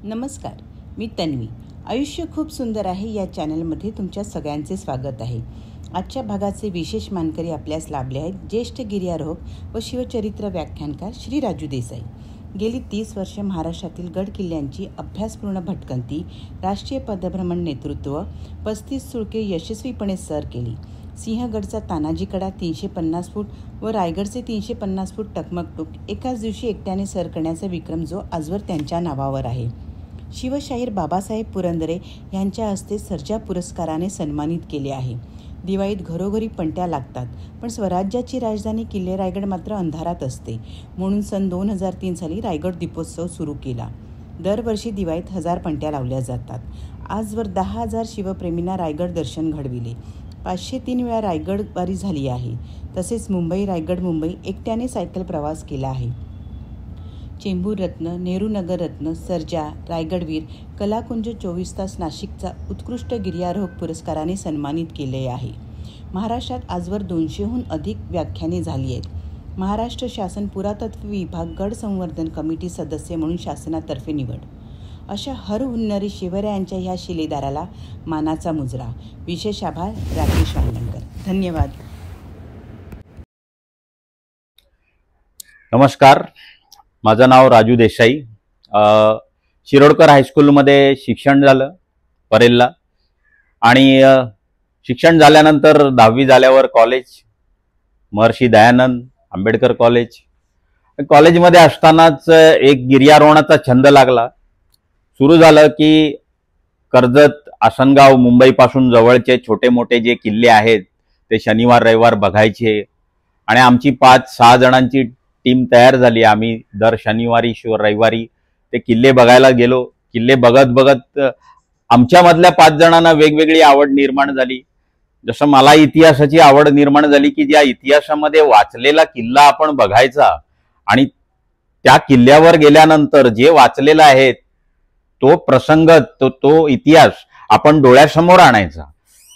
नमस्कार, मी तन्वी. आयुष्य खूप सुंदर आहे या चॅनलमध्ये तुमच्या सगळ्यांचे स्वागत आहे. आजच्या भागाचे विशेष मानकरी आपल्यास लाभले आहेत. ज्येष्ठ गिर्यारोहक व शिवचरित्र व्याख्यानकार श्री राजू देसाई. गेली 30 वर्षे महाराष्ट्रातील गड किल्ल्यांची अभ्यासपूर्ण भटकंती, राष्ट्रीय पदभ्रमण नेतृत्व, 35 सुळके यशस्वीपणे सर केली. सिंहगडचा तानाजीकडा 350 फूट व रायगडचे 350 फूट टकमकटूक एकाच दिवशी एकट्याने सर करण्याचा विक्रम जो आजवर त्यांच्या नावावर आहे. शिवशाहीर बाबासाहेब पुरंदरे यांच्या हस्ते सर्जा पुरस्काराने सन्मानित केले आहे. दिवाळीत घरोघरी पणत्या लागतात, पण स्वराज्याची राजधानी किल्ले रायगड मात्र अंधारात असते. म्हणून सन 2003 साली रायगड दीपोत्सव सुरू केला. दरवर्षी दिवाळीत 1000 पणत्या लावल्या जातात. आजवर 10,000 शिवप्रेमींना रायगड दर्शन घडविले. 503 वेळा रायगड वारी झाली आहे. तसेच मुंबई रायगड मुंबई एकट्याने सायकल प्रवास केला आहे. चेंबूर रत्न, नेहरू नगर रत्न, सर्जा, रायगडवीर, कलाकुंज 24 तास नाशिकचा उत्कृष्ट गिर्यारोहक पुरस्काराने सन्मानित केले आहे. महाराष्ट्रात आजवर 200हून अधिक व्याख्याने झाली आहेत. महाराष्ट्र शासन पुरातत्व विभाग गड संवर्धन कमिटी सदस्य म्हणून शासनातर्फे निवड. अशा हरहुन्नरी शिवरायांच्या ह्या शिलेदाराला मानाचा मुजरा. विशेष आभार राकेश वांगणकर. धन्यवाद. नमस्कार, माझं नाव राजू देसाई. शिरोडकर हायस्कूलमध्ये शिक्षण झालं परेलला, आणि शिक्षण झाल्यानंतर 10वी झाल्यावर कॉलेज महर्षी दयानंद आंबेडकर कॉलेजमध्ये असतानाच एक गिर्यारोहणाचा छंद लागला. सुरू झालं की कर्जत, आसनगाव, मुंबईपासून जवळचे छोटे मोठे जे किल्ले आहेत ते शनिवार रविवार बघायचे, आणि आमची 5-6 जणांची टीम तयार झाली. आम्ही दर शनिवारी रविवारी ते किल्ले बघायला गेलो. किल्ले बघत बघत आमच्यामधल्या 5 जणांना वेगवेगळी आवड निर्माण झाली. जसं मला इतिहासाची आवड निर्माण झाली की ज्या इतिहासामध्ये वाचलेला किल्ला आपण बघायचा, आणि त्या किल्ल्यावर गेल्यानंतर जे वाचलेलं आहे तो प्रसंग, तो इतिहास आपण डोळ्यासमोर आणायचा.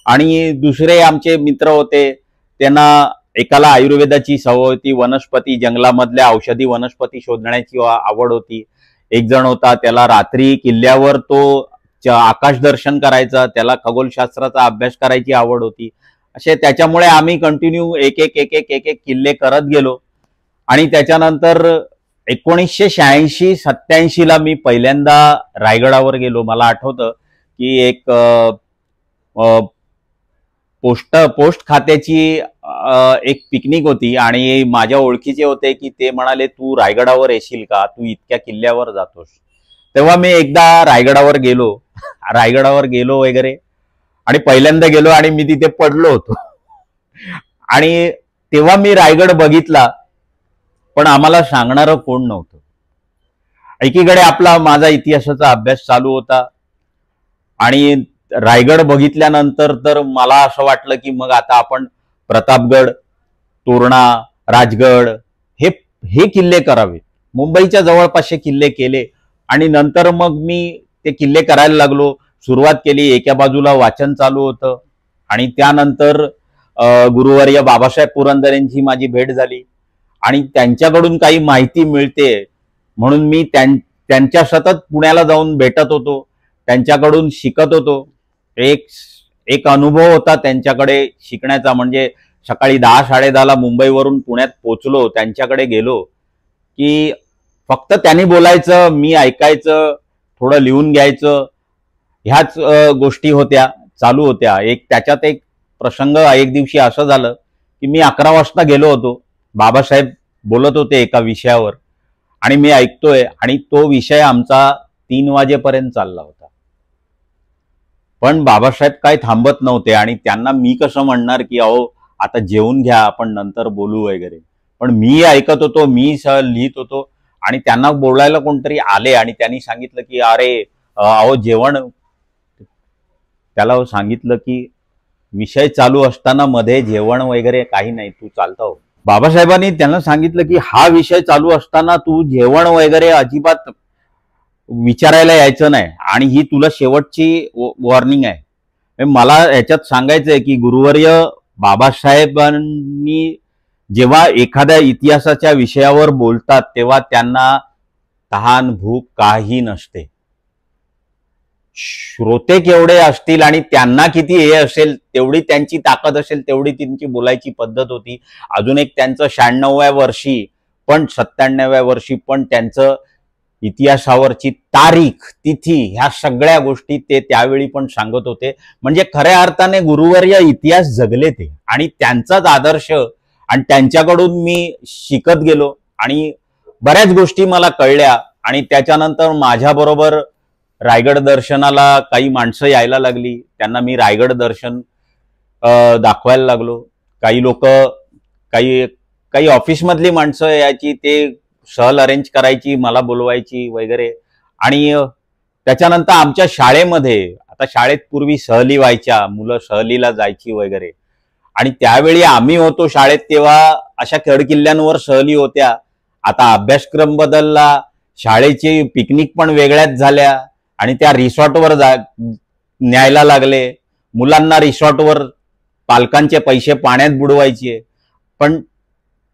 आणि दुसरे आमचे मित्र होते, त्यांना एकाला आयुर्वेदाची सवय होती, वनस्पती, जंगलामधल्या औषधी वनस्पती शोधण्याची आवड होती. एक जण होता, त्याला रात्री किल्ल्यावर तो आकाश दर्शन करायचा, त्याला खगोलशास्त्राचा अभ्यास करायची आवड होती. असे त्याच्यामुळे आम्ही कंटिन्यू एक एक किल्ले करत गेलो. आणि त्याच्यानंतर 1986-87 ला मी पहिल्यांदा रायगडावर गेलो. मला आठवतं की एक पोस्ट खात्याची एक पिकनिक होती, आणि माझ्या ओळखीचे होते की ते म्हणाले, तू रायगडावर येशील का, तू इतक्या किल्ल्यावर जातोस. तेव्हा मी एकदा रायगडावर गेलो वगैरे, आणि पहिल्यांदा गेलो आणि मी तिथे पडलो होतो. आणि तेव्हा मी रायगड बघितला, पण आम्हाला सांगणारं कोण नव्हतं. एकीकडे माझा इतिहासाचा अभ्यास चालू होता, आणि रायगड बघितल्यानंतर तर मला असं वाटलं की मग आता आपण प्रतापगड, तोरणा, राजगड हे किल्ले करावे. मुंबईच्या जवळपासचे किल्ले केले, आणि नंतर मग मी ते किल्ले करायला लागलो. सुरुवात केली. एका बाजूला वाचन चालू होतं, आणि त्यानंतर गुरुवर्य बाबासाहेब पुरंदरेंची माझी भेट झाली, आणि त्यांच्याकडून काही माहिती मिळते म्हणून मी त्यांच्या सतत पुण्याला जाऊन भेटत होतो, त्यांच्याकडून शिकत होतो. एक अनुभव होता त्यांच्याकडे शिकण्याचा. म्हणजे सकाळी 10-10:30 मुंबईवरून पुण्यात पोचलो, त्यांच्याकडे गेलो की फक्त त्यांनी बोलायचं, मी ऐकायचं, थोडं लिहून घ्यायचं, ह्याच गोष्टी चालू होत्या. त्याच्यात एक प्रसंग, एक दिवशी असं झालं की मी 11 वाजता गेलो होतो. बाबासाहेब बोलत होते एका विषयावर, आणि मी ऐकतोय, आणि तो विषय आमचा 3 वाजेपर्यंत चालला होता. पण बाबासाहेब काय थांबत नव्हते, आणि त्यांना मी कसं म्हणणार की अहो आता जेवून घ्या, आपण नंतर बोलू वगैरे. पण मी ऐकत होतो, मी लिहित होतो, आणि त्यांना बोलायला कोणतरी आले, आणि त्यांनी सांगितलं की अरे अहो जेवण. त्याला सांगितलं की विषय चालू असताना मध्ये जेवण वगैरे काही नाही, तू चालता हो. बाबासाहेबांनी त्यांना सांगितलं की हा विषय चालू असताना तू जेवण वगैरे अजिबात विचारायला यायचं नाही, आणि ही तुला शेवटची वॉर्निंग आहे. मला याच्यात सांगायचंय की गुरुवर्य बाबासाहेबांनी जेव्हा एखाद्या इतिहासाच्या विषयावर बोलतात तेव्हा त्यांना तहान भूक काही नसते. श्रोते केवढे असतील आणि त्यांना किती हे असेल, तेवढी त्यांची ताकद असेल, तेवढी त्यांची बोलायची पद्धत होती. अजून एक त्यांचं 96व्या वर्षी पण 97व्या वर्षी पण त्यांचं इतिहासावरची तारीख, तिथी, ह्या सगळ्या गोष्टी ते त्यावेळी पण सांगत होते. म्हणजे खऱ्या अर्थाने गुरुवर्य इतिहास जगले ते, आणि त्यांचाच आदर्श आणि त्यांच्याकडून मी शिकत गेलो आणि बऱ्याच गोष्टी मला कळल्या. आणि त्याच्यानंतर माझ्याबरोबर रायगड दर्शनाला काही माणसं यायला लागली, त्यांना मी रायगड दर्शन दाखवायला लागलो. काही लोक, काही ऑफिसमधली माणसं यायची, ते सहल अरेंज करायची, मला बोलवायची वगैरे. आणि त्याच्यानंतर आमच्या शाळेमध्ये, आता शाळेत पूर्वी सहली व्हायच्या, मुलं सहलीला जायची वगैरे, आणि त्यावेळी आम्ही होतो शाळेत तेव्हा अशा गडकिल्ल्यांवर सहली होत्या. आता अभ्यासक्रम बदलला, शाळेची पिकनिक पण वेगळ्याच झाल्या आणि त्या रिसॉर्टवर न्यायला लागले. मुलांना रिसॉर्टवर पालकांचे पैसे पाण्यात बुडवायचे. पण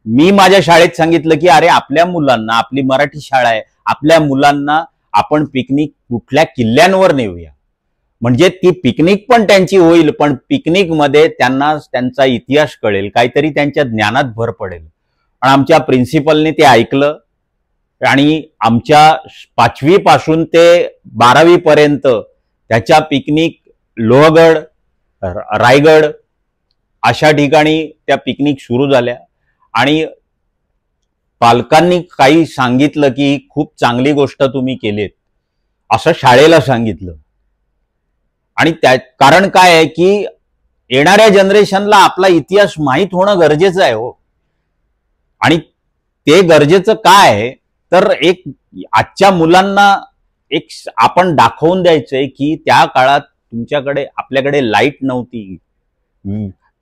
मी माझ्या शाळेत सांगितलं की अरे, आपल्या मुलांना, आपली मराठी शाळा आहे, आपल्या मुलांना आपण पिकनिक कुठल्या किल्ल्यांवर नेऊया, म्हणजे ती पिकनिक पण त्यांची होईल, पण पिकनिक मध्ये त्यांना त्यांचा इतिहास कळेल, काहीतरी त्यांच्या ज्ञानात भर पडेल. पण आमच्या प्रिन्सिपलने ते ऐकलं आणि आमच्या 5वी पासून ते 12वी पर्यंत त्याच्या पिकनिक लोहगड, रायगड अशा ठिकाणी त्या पिकनिक सुरू झाल्या. आणि पालकांनी काही सांगितलं की खूप चांगली गोष्ट तुम्ही केलीत, असं शाळेला सांगितलं. आणि त्या कारण काय आहे की येणाऱ्या जनरेशनला आपला इतिहास माहीत होणं गरजेचं आहे हो. आणि ते गरजेचं काय आहे तर एक आजच्या मुलांना एक आपण दाखवून द्यायचंय की त्या काळात तुमच्याकडे, आपल्याकडे लाईट नव्हती,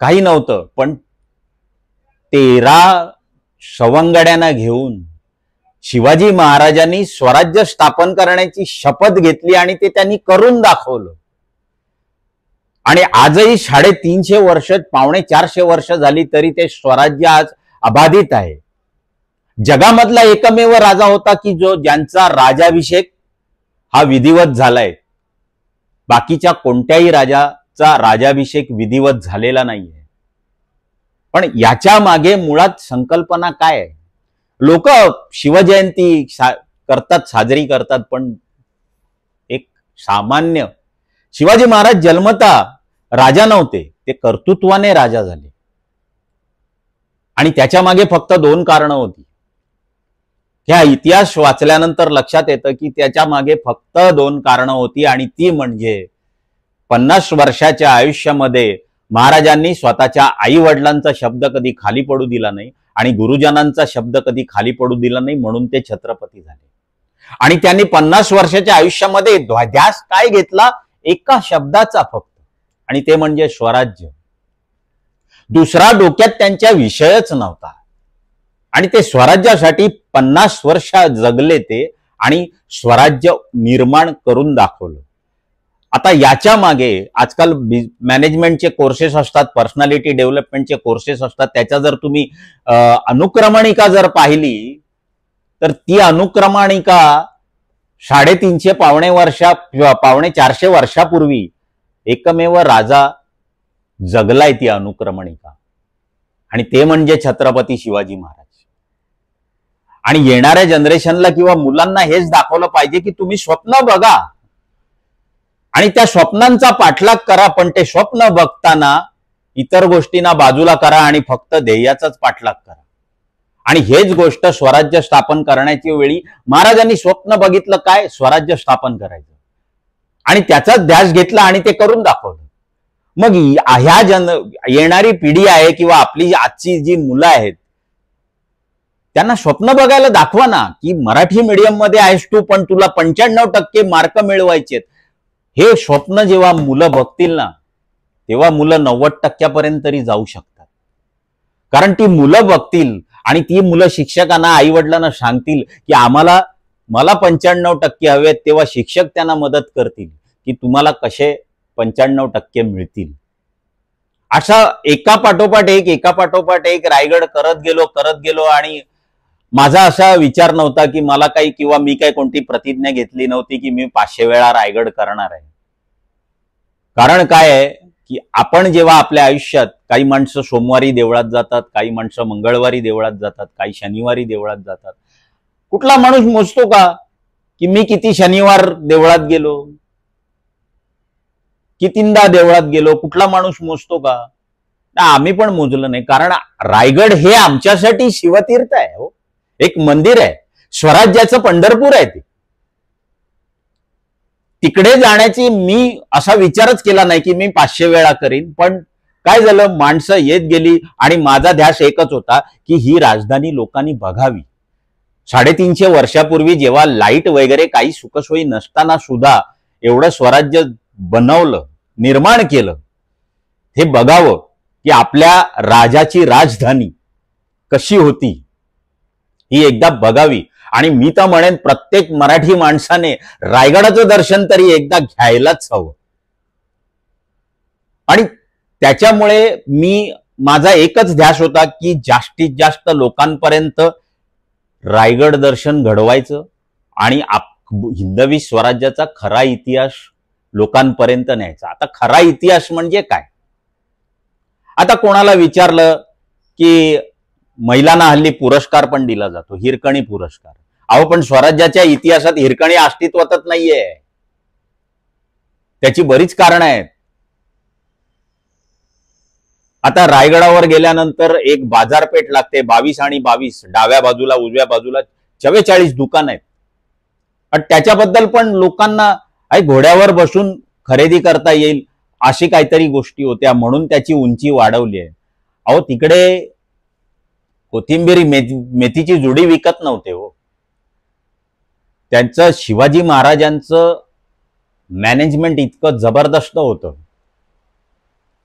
काही नव्हतं, पण 13 सवंगड्यांना घेऊन शिवाजी महाराजांनी स्वराज्य स्थापन करण्याची शपथ घेतली आणि ते त्यांनी करून दाखवलं. आणि आजही 350 वर्ष, 450 वर्ष झाली तरी ते स्वराज्य आज अबाधित आहे. जगामधला एकमेव राजा होता की ज्यांचा राजाभिषेक हा विधिवत झालाय. बाकीच्या कोणत्याही राजाचा राजाभिषेक विधिवत झालेला नाहीये. पण याच्या मागे मुळात संकल्पना काय आहे? लोक शिवजयंती करतात, साजरी करतात, पण एक सामान्य शिवाजी महाराज जन्मता राजा नव्हते, ते कर्तृत्वाने राजा झाले. आणि त्याच्या मागे फक्त 2 कारणं होती. ह्या इतिहास वाचल्यानंतर लक्षात येतं की त्याच्या मागे फक्त 2 कारणं होती, आणि ती म्हणजे 50 वर्षाच्या आयुष्यामध्ये महाराजांनी स्वतःच्या आई वडिलांचा शब्द कधी खाली पडू दिला नाही आणि गुरुजनांचा शब्द कधी खाली पडू दिला नाही, म्हणून ते छत्रपती झाले. आणि त्यांनी 50 वर्षाच्या आयुष्यामध्ये ध्यास काय घेतला? एका शब्दाचा फक्त, आणि ते म्हणजे स्वराज्य. दुसरा डोक्यात त्यांच्या विषयच नव्हता. आणि ते स्वराज्यासाठी 50 वर्ष जगले ते, आणि स्वराज्य निर्माण करून दाखवलं. आता याच्या मागे आजकाल मॅनेजमेंटचे कोर्सेस असतात, पर्सनॅलिटी डेव्हलपमेंटचे कोर्सेस असतात. त्याच्या जर तुम्ही अनुक्रमणिका जर पाहिली तर ती अनुक्रमणिका 350 पावणे 400 वर्षापूर्वी एकमेव राजा जगलाय ती अनुक्रमणिका, आणि ते म्हणजे छत्रपती शिवाजी महाराज. आणि येणाऱ्या जनरेशनला किंवा मुलांना हेच दाखवलं पाहिजे की तुम्ही स्वप्न बघा आणि त्या स्वप्नांचा पाठलाग करा, पण ते स्वप्न बघताना इतर गोष्टींना बाजूला करा आणि फक्त ध्येयाचाच पाठलाग करा. आणि हेच गोष्ट स्वराज्य स्थापन करण्याची वेळी महाराजांनी स्वप्न बघितलं काय? स्वराज्य स्थापन करायचं, आणि त्याचाच ध्यास घेतला आणि ते करून दाखवलं. मग ह्या येणारी पिढी आहे किंवा आपली आजची जी मुलं आहेत त्यांना स्वप्न बघायला दाखवा ना, की मराठी मीडियम मध्ये आहेस तू, पण तुला 95% मार्क मिळवायचे. हे स्वप्न जेव्हा मुलं बघतील ना, तेव्हा मुलं 90% पर्यंत तरी जाऊ शकतात. कारण ती मुलं बघतील आणि ती मुलं शिक्षकांना, आई वडिलांना सांगतील की मला 95% हवेत, तेव्हा शिक्षक त्यांना मदत करतील की तुम्हाला कसे 95% मिळतील. असा एकापाठोपाठ एक रायगड करत गेलो आणि माझा असा विचार नव्हता की मला काही, किंवा मी काही कोणती प्रतिज्ञा घेतली नव्हती की मी 500 वेळा रायगड करणार आहे. कारण काय आहे की आपण जेव्हा आपल्या आयुष्यात, काही माणसं सोमवारी देवळात जातात, काही माणसं मंगळवारी देवळात जातात, काही शनिवारी देवळात जातात. कुठला माणूस मोजतो का की मी किती शनिवार देवळात गेलो, कितींदा देवळात गेलो? कुठला माणूस मोजतो का? आम्ही पण मोजलं नाही. कारण रायगड हे आमच्यासाठी शिवतीर्थ आहे हो, एक मंदिर आहे, स्वराज्याचं पंढरपूर आहे ते. तिकडे जाण्याची मी असा विचारच केला नाही की मी 500 वेळा करीन. पण काय झालं, माणसं येत गेली आणि माझा ध्यास एकच होता की ही राजधानी लोकांनी बघावी. 350 वर्षापूर्वी जेव्हा लाईट वगैरे काही सुखसोयी नसताना सुद्धा एवढं स्वराज्य बनवलं, निर्माण केलं, हे बघावं की आपल्या राजाची राजधानी कशी होती, ही एकदा बघावी. आणि मी तर म्हणेन प्रत्येक मराठी माणसाने रायगडाचं दर्शन तरी एकदा घ्यायलाच हवं. आणि त्याच्यामुळे माझा एकच ध्यास होता की जास्तीत जास्त लोकांपर्यंत रायगड दर्शन घडवायचं आणि हिंदवी स्वराज्याचा खरा इतिहास लोकांपर्यंत न्यायचा. आता खरा इतिहास म्हणजे काय? आता कोणाला विचारलं की महिलांना हल्ली पुरस्कार पण दिला जातो, हिरकणी पुरस्कार. अहो पण स्वराज्याच्या इतिहासात हिरकणी अस्तित्वातच नाहीये. त्याची बरीच कारणं आहेत. आता रायगडावर गेल्यानंतर एक बाजारपेठ लागते, 22 आणि 22, डाव्या बाजूला उजव्या बाजूला 44 दुकान आहेत. आणि त्याच्याबद्दल पण लोकांना घोड्यावर बसून खरेदी करता येईल अशी काहीतरी गोष्टी होत्या, म्हणून त्याची उंची वाढवली आहे. अहो तिकडे कोथिंबीर मेथीची जुडी विकत नव्हते हो. त्यांचं शिवाजी महाराजांचं मॅनेजमेंट इतकं जबरदस्त होतं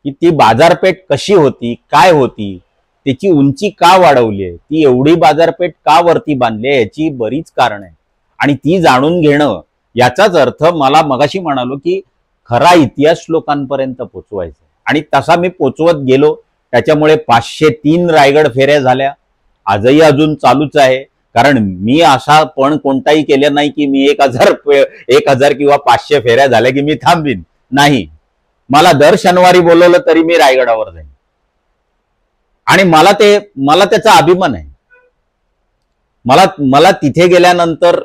की ती बाजारपेठ कशी होती, काय होती, त्याची उंची का वाढवली आहे, ती एवढी बाजारपेठ का वरती बांधली आहे, याची बरीच कारण आहे. आणि ती जाणून घेणं, याचाच अर्थ मला मगाशी म्हणालो की खरा इतिहास लोकांपर्यंत पोचवायचा. आणि तसा मी पोचवत गेलो. त्याच्यामुळे 503 रायगड फेऱ्या झाल्या, आजही अजून चालूच आहे. कारण मी असा पण कोणताही केलं नाही की मी 1000 किंवा 500 फेऱ्या झाल्या की मी थांबीन. नाही, मला दर शनिवारी बोलवलं तरी मी रायगडावर जाईन. आणि मला त्याचा अभिमान आहे. मला तिथे गेल्यानंतर,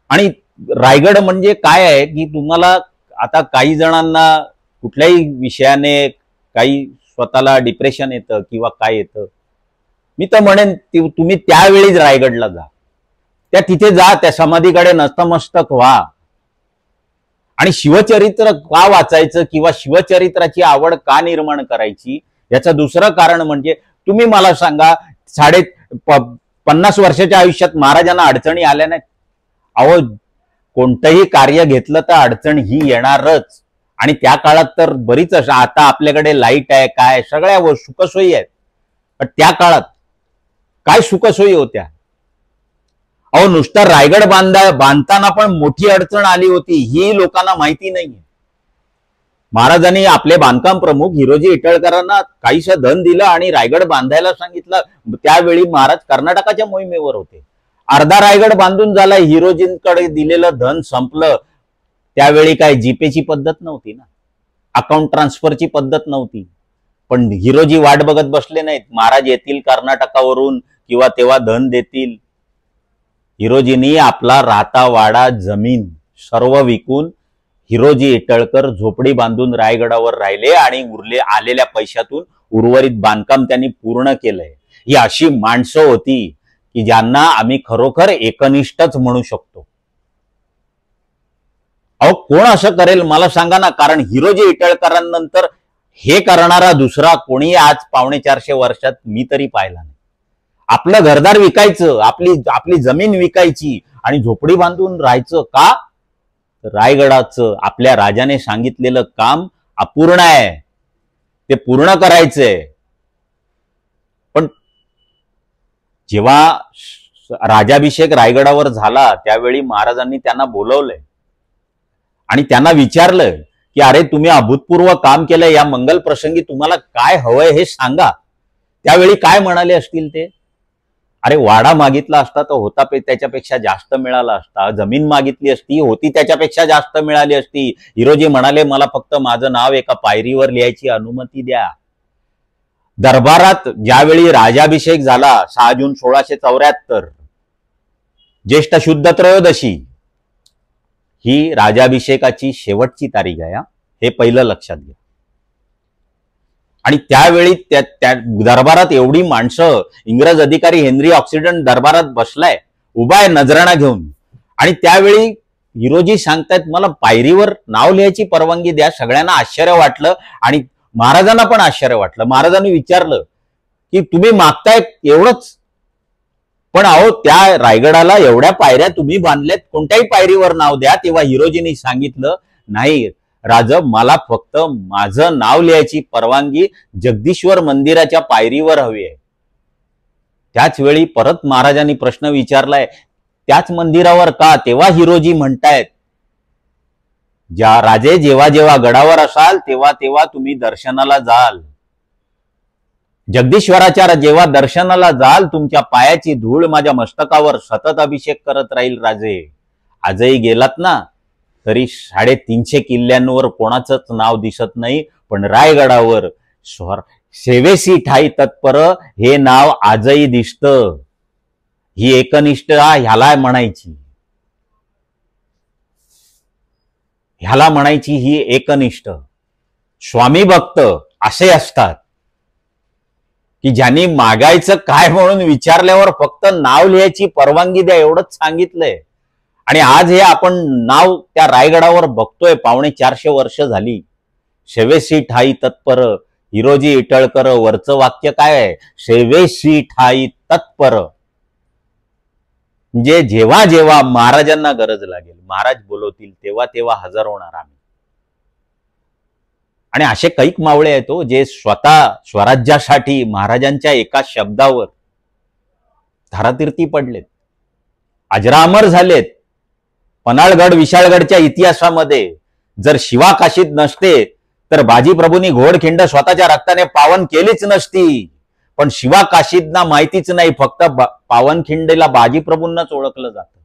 आणि रायगड म्हणजे काय आहे की तुम्हाला आता काही जणांना कुठल्याही विषयाने काही स्वतःला डिप्रेशन येतं किंवा काय येतं, मी तर म्हणेन तुम्ही त्यावेळीच रायगडला जा, तिथे जा, त्या समाधीकडे नतमस्तक व्हा. आणि शिवचरित्र का वाचायचं किंवा शिवचरित्राची आवड का निर्माण करायची, याचं दुसरं कारण म्हणजे तुम्ही मला सांगा, 50 वर्षाच्या आयुष्यात महाराजांना अडचणी आल्या नाहीत? अहो कोणतंही कार्य घेतलं तर अडचण ही येणारच. आणि त्या काळात तर बरीच, आता आपल्याकडे लाईट आहे, काय सगळ्या सुखसोयी आहेत, पण त्या काळात काय सुखसोयी होत्या? अहो नुसता रायगड बांधताना पण मोठी अडचण आली होती, ही लोकांना माहिती नाहीये. महाराजांनी आपले बांधकाम प्रमुख हिरोजी इटळकरांना काहीसं धन दिलं आणि रायगड बांधायला सांगितलं. त्यावेळी महाराज कर्नाटकाच्या मोहिमेवर होते. अर्धा रायगड बांधून झाला, हिरोजींकडे दिलेलं धन संपलं. त्यावेळी काय जीपेची पद्धत नव्हती ना, अकाउंट ट्रान्सफरची पद्धत नव्हती. पण हिरोजी वाट बघत बसले नाहीत, महाराज येतील कर्नाटकावरून किंवा तेव्हा धन देतील. हिरोजींनी आपला राहता वाडा जमीन सर्व विकून हिरोजी इटळकर झोपडी बांधून रायगडावर राहिले आणि आलेल्या पैशातून उर्वरित बांधकाम त्यांनी पूर्ण केलंय. ही अशी माणसं होती की ज्यांना आम्ही खरोखर एकनिष्ठच म्हणू शकतो. अहो कोण असं करेल मला सांगा ना? कारण हिरोजी इटळकरांनंतर हे करणारा दुसरा कोणी आज 450 वर्षात मी तरी पाहिला नाही. आपलं घरदार विकायचं, आपली जमीन विकायची आणि झोपडी बांधून राहायचं का? रायगडाचं आपल्या राजाने सांगितलेलं काम अपूर्ण आहे, ते पूर्ण करायचंय. पण जेव्हा राजाभिषेक रायगडावर झाला त्यावेळी महाराजांनी त्यांना बोलवलंय आणि त्यांना विचारलं की अरे तुम्ही अभूतपूर्व काम केलंय, या मंगल प्रसंगी तुम्हाला काय हवंय हे सांगा. त्यावेळी काय म्हणाले असतील ते? अरे वाडा मागितला असता तर होता त्याच्यापेक्षा जास्त मिळाला असता, जमीन मागितली असती होती त्याच्यापेक्षा जास्त मिळाली असती. हिरोजी म्हणाले मला फक्त माझं नाव एका पायरीवर लिहायची अनुमती द्या. दरबारात ज्यावेळी राजाभिषेक झाला 6 जून 1674, ज्येष्ठ शुद्ध त्रयोदशी, ही राजाभिषेकाची शेवटची तारीख आहे. हे पहिलं लक्षात घ्या. आणि त्यावेळी त्या दरबारात एवढी माणसं, इंग्रज अधिकारी हेनरी ऑक्सिडंट दरबारात बसलाय, उभा आहे नजराणा घेऊन, आणि त्यावेळी हिरोजी सांगतायत मला पायरीवर नाव लिहायची परवानगी द्या. सगळ्यांना आश्चर्य वाटलं आणि महाराजांना पण आश्चर्य वाटलं. महाराजांनी विचारलं की तुम्ही मागताय एवढंच, पण अहो त्या रायगडाला एवढ्या पायऱ्या तुम्ही बांधल्यात, कोणत्याही पायरीवर नाव द्या. तेव्हा हिरोजींनी सांगितलं नाही राज, मला फक्त माझं नाव लिहायची परवानगी जगदीश्वर मंदिराच्या पायरीवर हवी आहे. त्याच वेळी परत महाराजांनी प्रश्न विचारलाय त्याच मंदिरावर का? तेव्हा हिरोजी म्हणतायत राजे जेव्हा जेव्हा गडावर असाल तेव्हा तेव्हा तुम्ही दर्शनाला जाल, जगदीश्वराच्या जेव्हा दर्शनाला जाल तुमच्या पायाची धूळ माझ्या मस्तकावर सतत अभिषेक करत राहील राजे. आजही गेलात ना तरी 350 किल्ल्यांवर कोणाचंच नाव दिसत नाही, पण रायगडावर सेवेसी ठाई तत्पर हे नाव आजही दिसतं. ही एकनिष्ठता ह्याला म्हणायची, ही एकनिष्ठ. स्वामी भक्त असे असतात की ज्यांनी मागायचं काय म्हणून विचारल्यावर फक्त नाव लिहायची परवानगी द्या एवढंच सांगितलंय. आणि आज हे आपण नाव त्या रायगडावर बघतोय. 450 वर्ष झाली. सेवेसी ठाई तत्पर, हिरोजी इटळकर. वरचं वाक्य काय आहे? सेवेसी ठाई तत्पर. म्हणजे जेव्हा जेव्हा महाराजांना गरज लागेल, महाराज बोलवतील तेव्हा तेव्हा हजर होणार आम्ही. आणि असे कैक मावळे आहेत जे स्वतः स्वराज्यासाठी महाराजांच्या एका शब्दावर धारातीर्थी पडलेत, अजरामर झालेत. पन्हाळगड विशाळगडच्या इतिहासामध्ये जर शिवा काशीद नसते तर बाजीप्रभूंनी घोडखिंड स्वतःच्या रक्ताने पावन केलीच नसती. पण शिवा काशीदना माहितीच नाही, फक्त पावनखिंडीला बाजीप्रभूंनाच ओळखलं जातं.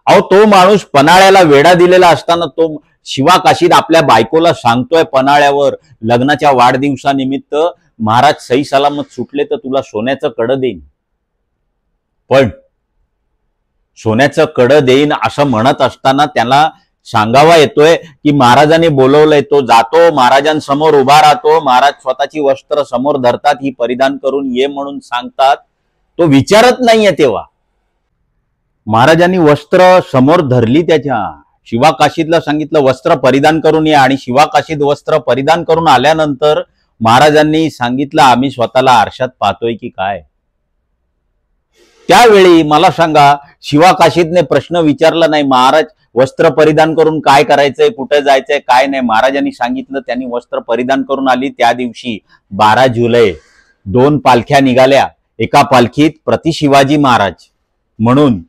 अहो तो माणूस पन्हाळ्याला वेढा दिलेला असताना तो शिवा काशीद आपल्या बायकोला सांगतोय पन्हाळ्यावर लग्नाच्या वाढदिवसानिमित्त, महाराज सही सलामत सुटले तर तुला सोन्याचं कडं देईन. पण सोन्याचं कडं देईन असं म्हणत असताना त्याला सांगावा येतोय की महाराजांनी बोलवलंय. तो जातो, महाराजांसमोर उभा राहतो. महाराज स्वतःची वस्त्र समोर धरतात, ही परिधान करून ये म्हणून सांगतात. तो विचारत नाहीये. तेव्हा महाराजांनी वस्त्र समोर धरली त्याच्या. शिवा काशीदला सांगितलं वस्त्र परिधान करून ये, आणि शिवा काशीद वस्त्र परिधान करून आल्यानंतर महाराजांनी सांगितलं आम्ही स्वतःला आरशात पाहतोय की काय. त्यावेळी मला सांगा, शिवा काशीदने प्रश्न विचारला नाही महाराज वस्त्र परिधान करून काय करायचंय, कुठे जायचंय, काय नाही. महाराजांनी सांगितलं. त्यांनी वस्त्र परिधान करून आली. त्या दिवशी 12 जुलै 2 पालख्या निघाल्या. एका पालखीत प्रति शिवाजी महाराज म्हणून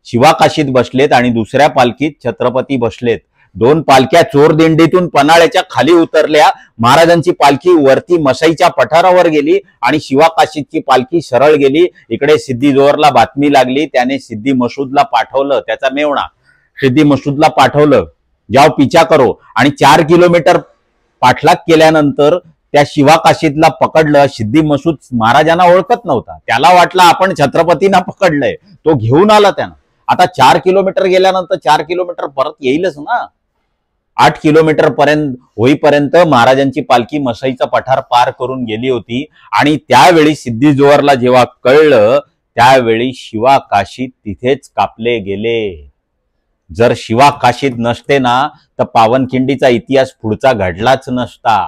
शिवा काशीद बसलेत आणि दुसऱ्या पालखीत छत्रपती बसलेत. 2 पालख्या चोर दिंडीतून पन्हाळ्याच्या खाली उतरल्या. महाराजांची पालखी वरती मसाईच्या पठारावर गेली आणि शिवा काशीदची पालखी सरळ गेली. इकडे सिद्धी जोहरला बातमी लागली. त्याने सिद्धी मसूदला पाठवलं, त्याचा मेवणा सिद्धी मसूदला पाठवलं, जाओ पिछा करो. आणि 4 किलोमीटर पाठलाग केल्यानंतर त्या शिवा काशीदला पकडलं. सिद्धी मसूद महाराजांना ओळखत नव्हता. त्याला वाटलं आपण छत्रपतींना पकडलंय. तो घेऊन आला त्यानं. आता 4 किलोमीटर गेल्यानंतर 4 किलोमीटर परत येईलच ना. 8 किलोमीटर पर्यंत होईपर्यंत महाराजांची पालखी मसाईचा पठार पार करून गेली होती. आणि त्यावेळी सिद्धी जोहरला जेव्हा कळलं त्यावेळी शिवा काशीद तिथेच कापले गेले. जर शिवा काशीद नसते ना तर पावनखिंडीचा इतिहास पुढचा घडलाच नसता.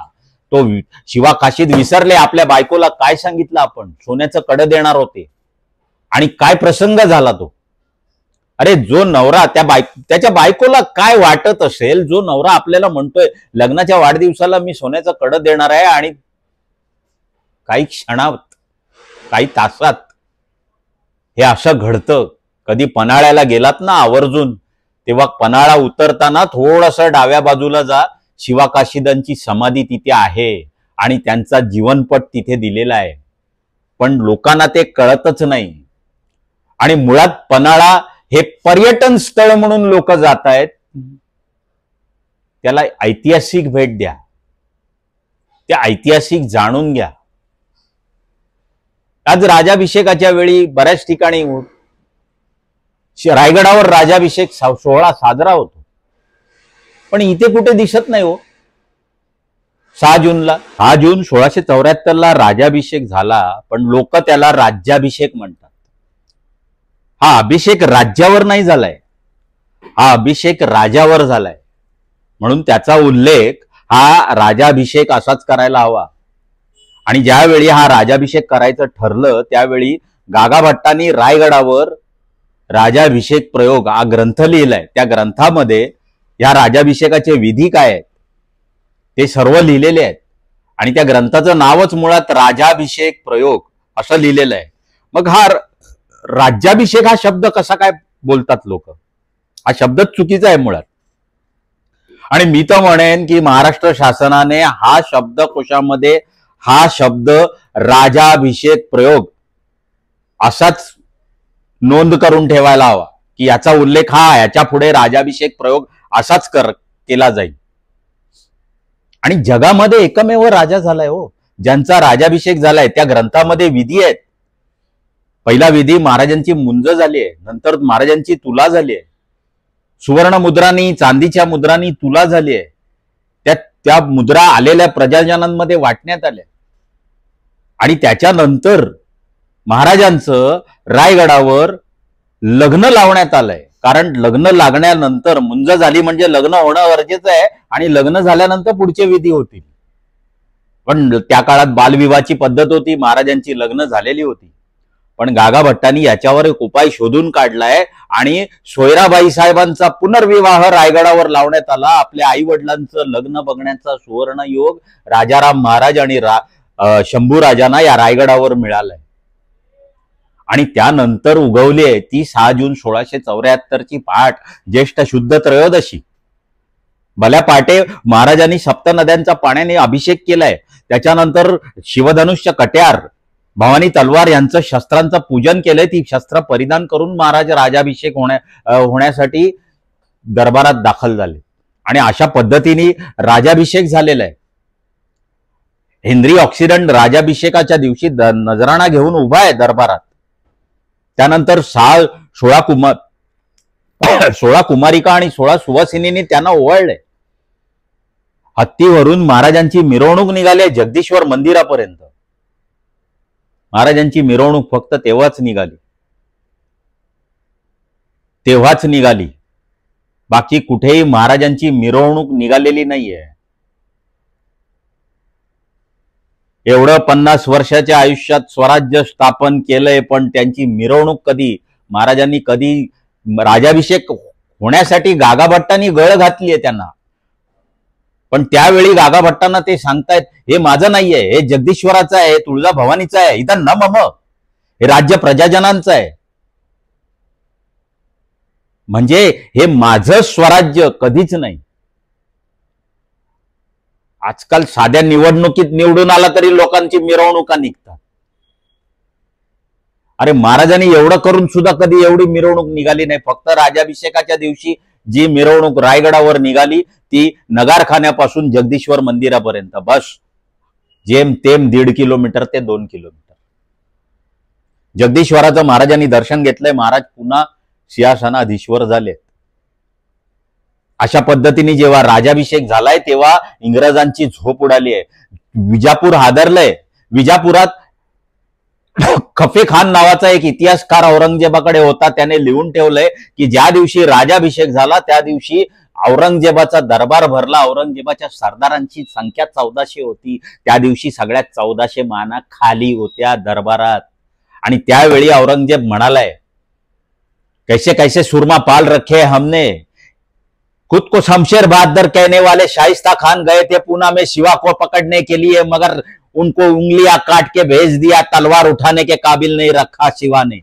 तो शिवा काशीद विसरले. आपल्या बायकोला काय सांगितलं आपण, सोन्याचं कडं देणार होते, आणि काय प्रसंग झाला तो. अरे जो नवरा त्याच्या बायकोला काय वाटत असेल, जो नवरा आपल्याला म्हणतोय लग्नाच्या वाढदिवसाला मी सोन्याचं कडं देणार आहे, आणि काही क्षणात काही तासात हे असं घडतं. कधी पन्हाळ्याला गेलात ना आवर्जून, तेव्हा पन्हाळा उतरताना थोडंसं डाव्या बाजूला जा. शिवा काशीदांची समाधी तिथे आहे आणि त्यांचा जीवनपट तिथे दिलेला आहे. पण लोकांना ते कळतच नाही. आणि मुळात पन्हाळा हे पर्यटन स्थळ म्हणून लोक जात आहेत. त्याला ऐतिहासिक भेट द्या, ते ऐतिहासिक जाणून घ्या. आज राजाभिषेकाच्या वेळी बऱ्याच ठिकाणी रायगडावर राजाभिषेक सोहळा साजरा होतो, पण इथे कुठे दिसत नाही हो. 6 जून 1674 राजाभिषेक झाला, पण लोक त्याला राज्याभिषेक म्हणतात. हा अभिषेक राज्यावर नाही झालाय, हा अभिषेक राजावर झालाय. म्हणून त्याचा उल्लेख हा राजाभिषेक असाच करायला हवा. आणि ज्यावेळी हा राजाभिषेक करायचं ठरलं त्यावेळी गागा भट्टांनी रायगडावर राजाभिषेक प्रयोग हा ग्रंथ लिहिलाय. त्या ग्रंथामध्ये या राजाभिषेकाचे विधी काय आहेत ते सर्व लिहिलेले आहेत. आणि त्या ग्रंथाचं नावच मुळात राजाभिषेक प्रयोग असं लिहिलेलं आहे. मग हा राज्याभिषेक हा शब्द कसा काय बोलतात लोक? हा शब्दच चुकीचा आहे मुळात. आणि मी तर म्हणेन की महाराष्ट्र शासनाने हा शब्दकोशामध्ये हा शब्द राजाभिषेक प्रयोग असाच नोंद करून ठेवायला हवा की याचा उल्लेख हा याच्या पुढे राजाभिषेक प्रयोग असाच केला जाईल. आणि जगामध्ये एकमेव राजा झालाय हो ज्यांचा राजाभिषेक झालाय. त्या ग्रंथामध्ये विधी आहेत. पहिला विधी महाराजांची मुंज झाली आहे, नंतर महाराजांची तुला झाली आहे, सुवर्ण मुद्रांनी चांदीच्या मुद्रांनी तुला झाली आहे. त्या मुद्रा आलेल्या प्रजाजनांमध्ये वाटण्यात आल्या. आणि त्याच्यानंतर महाराजांचं रायगडावर लग्न लावण्यात आलंय. कारण लग्न लागण्यानंतर मुंज झाली म्हणजे लग्न होणं गरजेचं आहे, आणि लग्न झाल्यानंतर पुढचे विधी होतील. पण त्या काळात बालविवाहाची पद्धत होती, महाराजांची लग्न झालेली होती. पण गागा भट्टांनी याच्यावर एक उपाय शोधून काढलाय आणि सोयराबाई साहेबांचा पुनर्विवाह रायगडावर लावण्यात आला. आपल्या आई वडिलांचं लग्न बघण्याचा सुवर्ण योग राजाराम महाराज आणि शंभू राजांना या रायगडावर मिळालाय. आणि त्यानंतर उगवली आहे ती 6 जून 1674 पहाट, ज्येष्ठ शुद्ध त्रयोदशी. भल्या पाटे महाराजांनी सप्तनद्यांचा पाण्याने अभिषेक केलाय. त्याच्यानंतर शिवधनुष्य कट्यार भवानी तलवार यांचं शस्त्रांचं पूजन केलंय. ती शस्त्र परिधान करून महाराज राजाभिषेक होण्यासाठी दरबारात दाखल झाले. आणि अशा पद्धतीने राजाभिषेक झालेला आहे. हेनरी ऑक्सिडंट राजाभिषेकाच्या दिवशी नजराणा घेऊन उभा आहे दरबारात. त्यानंतर 16 कुमारिका आणि 16 सुवासिनींनी त्यांना ओवाळले. हत्तीवरून महाराजांची मिरवणूक निघाली जगदीश्वर मंदिरापर्यंत. महाराजांची मिरवणूक फक्त तेव्हाच निघाली, बाकी कुठेही महाराजांची मिरवणूक निघालेली नाहीये. एवढं 50 वर्षाच्या आयुष्यात स्वराज्य स्थापन केलंय, पण त्यांची मिरवणूक महाराजांनी कधी राजाभिषेक होण्यासाठी गागा भट्टांनी गळ घातलीय त्यांना. पण त्यावेळी गागा भट्टांना ते सांगतायत हे माझं नाहीये, हे जगदीश्वराचं आहे, तुळजा भवानीचं आहे, इथं न मम, हे राज्य प्रजाजनांचं आहे. म्हणजे हे माझं स्वराज्य कधीच नाही. आजकाल साध्या निवडणुकीत निवडून आला तरी लोकांची मिरवणुका निघतात. अरे महाराजांनी एवढं करून सुद्धा कधी एवढी मिरवणूक निघाली नाही. फक्त राजाभिषेकाच्या दिवशी जी मिरवणूक रायगडावर निघाली ती नगारखान्यापासून जगदीश्वर मंदिरापर्यंत, बस जेमतेम 1.5 किलोमीटर ते 2 किलोमीटर. जगदीश्वराचं महाराजांनी दर्शन घेतलंय. महाराज पुन्हा सिंहासनाधीश्वर झाले. अशा पद्धतीने जेव्हा राजाभिषेक झालाय तेव्हा इंग्रजांची झोप उडाली आहे. विजापूर हादरलंय. विजापुरात खफे खान नावाचा एक इतिहासकार औरंगजेबाकडे होता. त्याने लिहून ठेवलंय की ज्या दिवशी राजाभिषेक झाला त्या दिवशी औरंगजेबाचा दरबार भरला. औरंगजेबाच्या सरदारांची संख्या 1400 होती. त्या दिवशी सगळ्या 1400 माना खाली होत्या दरबारात. आणि त्यावेळी औरंगजेब म्हणालाय, कैसे कैसे सुरमा पाल रखे हमने, खुद को शमशेर बहादुर कहने वाले शाइस्ता खान गए थे पूना में शिवा को पकड़ने के लिए, मगर उनको उंगलियां काट के भेज दिया, तलवार उठाने के काबिल नहीं रखा शिवा ने.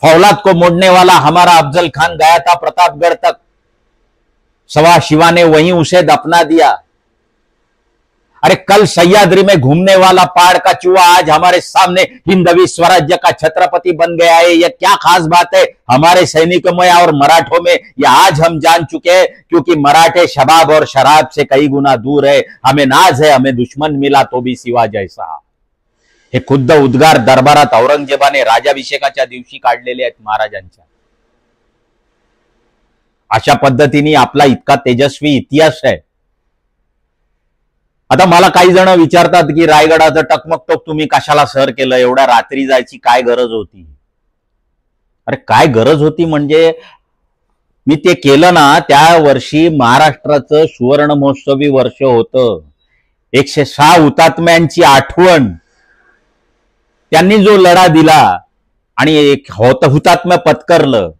फौलाद को मोड़ने वाला हमारा अफजल खान गया था प्रतापगढ़ तक, सवा शिवा ने वहीं उसे दफना दिया. अरे कल सह्याद्री में घूमने वाला पहाड़ का चूहा आज हमारे सामने हिंदवी स्वराज्य का छत्रपति बन गया है। यह क्या खास बात है हमारे सैनिकों में और मराठों में, यह आज हम जान चुके हैं, क्योंकि मराठे शबाब और शराब से कई गुना दूर है। हमें नाज है, हमें दुश्मन मिला तो भी शिवा जैसा। हे खुद्द उद्गार दरबारात औरंगजेबाने राज्याभिषेकाच्या दिवशी काढलेले आहेत महाराजांच्या। अशा पद्धतीने आपला इतका तेजस्वी इतिहास आहे। आता मला काही जण विचारतात की रायगडाचं टकमकटोक तुम्ही कशाला सर केलं, एवढ्या रात्री जायची काय गरज होती? अरे काय गरज होती म्हणजे मी ते केलं ना, त्या वर्षी महाराष्ट्राचं सुवर्ण महोत्सवी वर्ष होतं। 106 हुतात्म्यांची आठवण, त्यांनी जो लढा दिला आणि एक हुतात्म्य पत्करलं,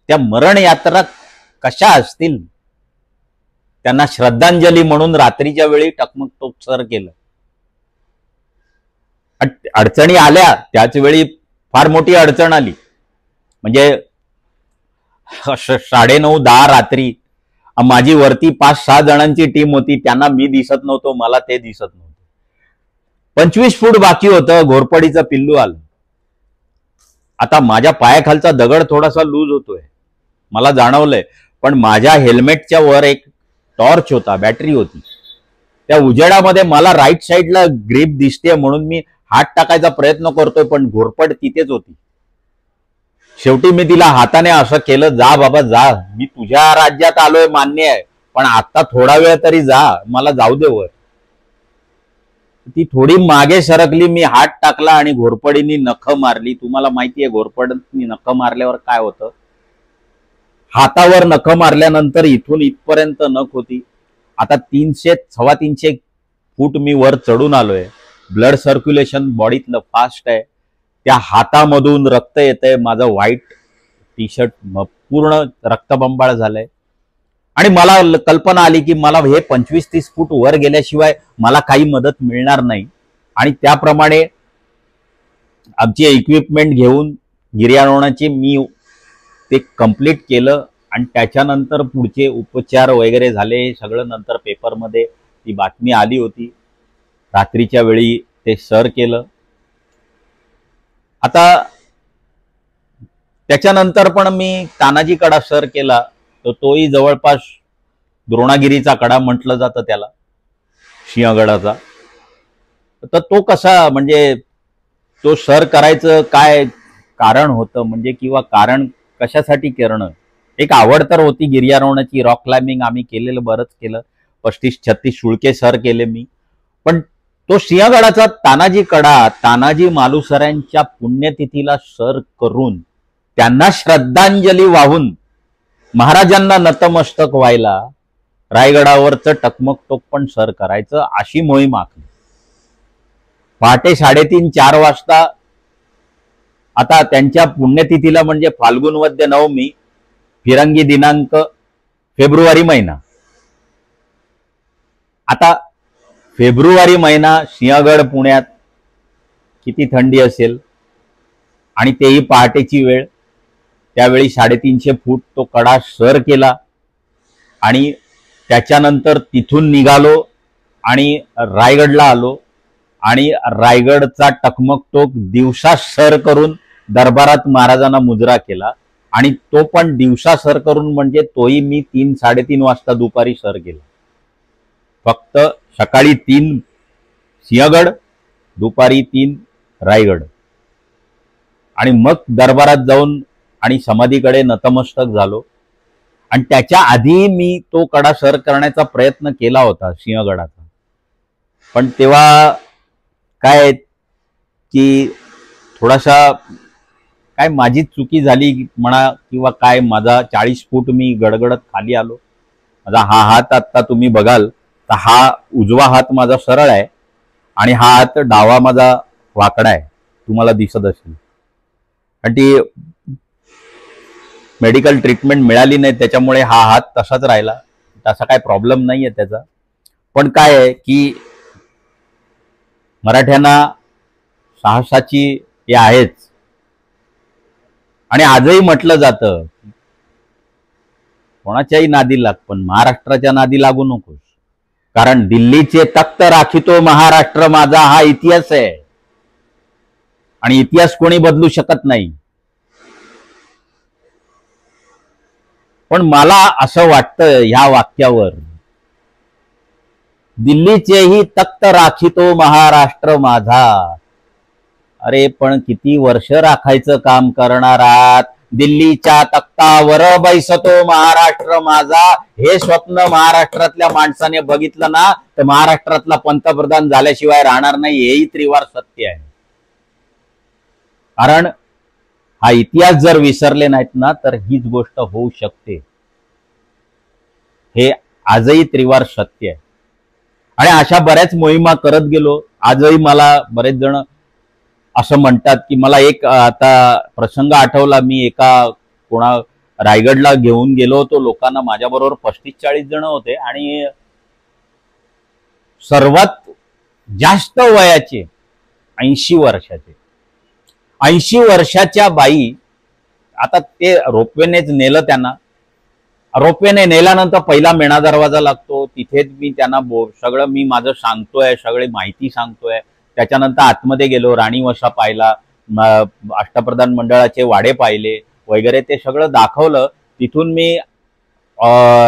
त्या मरण यात्रा कशा असतील? त्यांना श्रद्धांजली म्हणून रात्रीच्या वेळी टकमकटोक सर केलं। अडचणी आल्या, त्याच वेळी फार मोठी अडचण आली। म्हणजे 9:30-10 रात्री माझी वरती 5-6 जणांची टीम होती, त्यांना मी दिसत नव्हतो, मला ते दिसत नव्हते। 25 फूट बाकी होतं, घोरपडीचं पिल्लू आलं। आता माझ्या पायाखालचा दगड थोडासा लूज होतोय, मला जाणवलंय, पण माझ्या हेल्मेटच्या वर एक टॉर्च होता, बॅटरी होती। त्या उजेडामध्ये मला राईट साईडला ग्रीप दिसते म्हणून मी हात टाकायचा प्रयत्न करतोय, पण घोरपड तिथेच होती। शेवटी मी तिला हाताने असं केलं, जा बाबा जा, मी तुझ्या राज्यात आलोय मान्य आहे, पण आता थोडा वेळ तरी जा, मला जाऊ दे वर। ती थोडी मागे सरकली, मी हात टाकला आणि घोरपडीनी नख मारली। तुम्हाला माहितीये घोरपडीनी नख मारल्यावर काय होतं? हातावर नख मारल्यानंतर इथून इथपर्यंत नख होती। आता 300-350 फूट मी वर चढून आलोय, ब्लड सर्क्युलेशन बॉडीतलं फास्ट आहे, त्या हातामधून रक्त येतंय, माझं व्हाईट टी शर्ट पूर्ण रक्तबंबाळ झालंय। आणि मला कल्पना आली की मला हे 25-30 फूट वर गेल्याशिवाय मला काही मदत मिळणार नाही। आणि त्याप्रमाणे आमची इक्विपमेंट घेऊन गिर्यारोहणाची मी ते कंप्लीट केलं आणि त्याच्यानंतर पुढचे उपचार वगैरे झाले। सगळं नंतर पेपरमध्ये ती बातमी आली होती, रात्रीच्या वेळी ते सर केलं। आता त्याच्यानंतर पण मी तानाजी कडा सर केला, तर तोही जवळपास द्रोणागिरीचा कडा म्हटलं जातं त्याला, सिंहगडाचा। तर तो कसा, म्हणजे तो सर करायचं काय कारण होतं, म्हणजे किंवा कारण कशासाठी करणं? एक आवड तर होती गिर्यारोहणाची, रॉक क्लाइम्बिंग आम्ही केलेलं, बरंच केलं, 35-36 शुळके सर केले मी। पण तो सिंहगडाचा तानाजी कडा तानाजी मालुसऱ्यांच्या पुण्यतिथीला सर करून त्यांना श्रद्धांजली वाहून महाराजांना नतमस्तक व्हायला रायगडावरचं टकमकटोक पण सर करायचं, अशी मोहीम आखली। पहाटे 3:30-4 वाजता, आता त्यांच्या पुण्यतिथीला म्हणजे फाल्गुन वद्य नवमी, फिरंगी दिनांक फेब्रुवारी महिना। आता फेब्रुवारी महिना, सिंहगड पुण्यात, किती थंडी असेल, आणि तेही पहाटेची वेळ। त्यावेळी 350 फूट तो कडा सर केला आणि त्याच्यानंतर तिथून निघालो आणि रायगडला आलो आणि रायगडचा टकमकटोक दिवसा सर करून दरबारात महाराजांना मुजरा केला। आणि तो पण दिवसा सर करून म्हणजे तोही मी 3-3:30 वाजता दुपारी सर केला। फक्त सकाळी 3 सिंहगड, दुपारी 3 रायगड, आणि मग दरबारात जाऊन आणि समाधीकडे नतमस्तक झालो। आणि त्याच्या आधी मी तो कडा सर करण्याचा प्रयत्न केला होता सिंहगडाचा, पण तेव्हा काय की थोडासा काय माझी चुकी झाली म्हणा किंवा काय, माझा 40 फूट मी गडगडत खाली आलो। माझा हा हात आता तुम्ही बघाल तर हा उजवा हात माझा सरळ आहे आणि हा हात डावा माझा वाकडा आहे, तुम्हाला दिसत असेल। आणि ती मेडिकल ट्रीटमेंट मिळाली नाही, त्याच्यामुळे हा हात तसाच राहिला, तसा काय प्रॉब्लेम नाहीये त्याचा। पण काय आहे की मराठ्यांना साहसाची हे आहेच, आणि आजही म्हटलं जातं कोणाच्याही नादी लाग, पण महाराष्ट्राच्या नादी लागू नकोस। कारण दिल्लीचे तख्त राखितो महाराष्ट्र माझा हा इतिहास आहे आणि इतिहास कोणी बदलू शकत नाही. पण मला असं वाटतं ह्या वाक्यावर, दिल्लीचेही तख्त राखितो महाराष्ट्र माझा. अरे पण किती वर्ष राखायचं काम करणार आहात? दिल्लीच्या तख्तावर बैसतो महाराष्ट्र माझा हे स्वप्न महाराष्ट्रातल्या माणसाने बघितलं ना तर महाराष्ट्रातला पंतप्रधान झाल्याशिवाय राहणार नाही, हेही त्रिवार सत्य आहे. कारण हा इतिहास जर विसरले नाहीत ना तर हीच गोष्ट होऊ शकते, हे आजही त्रिवार सत्य आहे. आणि अशा बऱ्याच मोहिमा करत गेलो. आजही मला बरेच जण असं म्हणतात की मला एक आता प्रसंग आठवला. मी एका रायगडला घेऊन गेलो होतो लोकांना, माझ्याबरोबर 35-40 जण होते आणि सर्वात जास्त वयाचे 80 वर्षाचे 80 वर्षाच्या बाई. आता ते रोपवेनेच नेलं त्यांना. रोपवेने नेल्यानंतर पहिला मेणा दरवाजा लागतो, तिथेच मी त्यांना सगळं मी माझं सांगतोय, सगळी माहिती सांगतोय. त्याच्यानंतर आतमध्ये गेलो, राणी वसा पाहिला, अष्टप्रधान मंडळाचे वाडे पाहिले वगैरे, ते सगळं दाखवलं. तिथून मी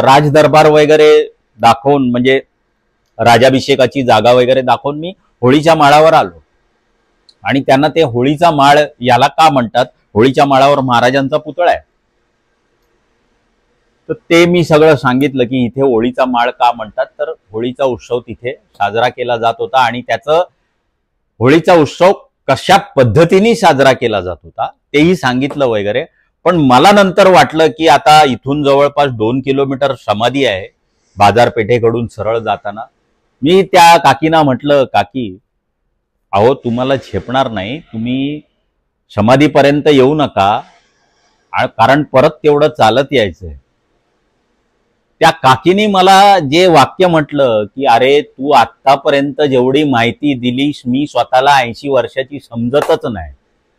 राजदरबार वगैरे दाखवून, म्हणजे राजाभिषेकाची जागा वगैरे दाखवून मी होळीच्या माळावर आलो. आणि त्यांना ते होळीचा माळ याला का म्हणतात, होळीच्या माळावर महाराजांचा पुतळा आहे, तर ते मी सगळं सांगितलं की इथे होळीचा माळ का म्हणतात. तर होळीचा उत्सव तिथे साजरा केला जात होता आणि त्याचं होळीचा उत्सव कशा पद्धतीने साजरा केला जात होता तेही सांगितलं वगैरे. पण मला नंतर वाटलं की आता इथून जवळपास 2 किलोमीटर समाधी आहे बाजारपेठेकडून सरळ जाताना. मी त्या काकींना म्हटलं, काकी अहो तुम्हाला झेपणार नाही, तुम्ही समाधीपर्यंत येऊ नका, कारण परत तेवढं चालत यायचंय. त्या काकीनी मला जे वाक्य म्हटलं की अरे तू आतापर्यंत जेवढी माहिती दिलीस मी स्वतःला 80 वर्षाची समजतच नाही,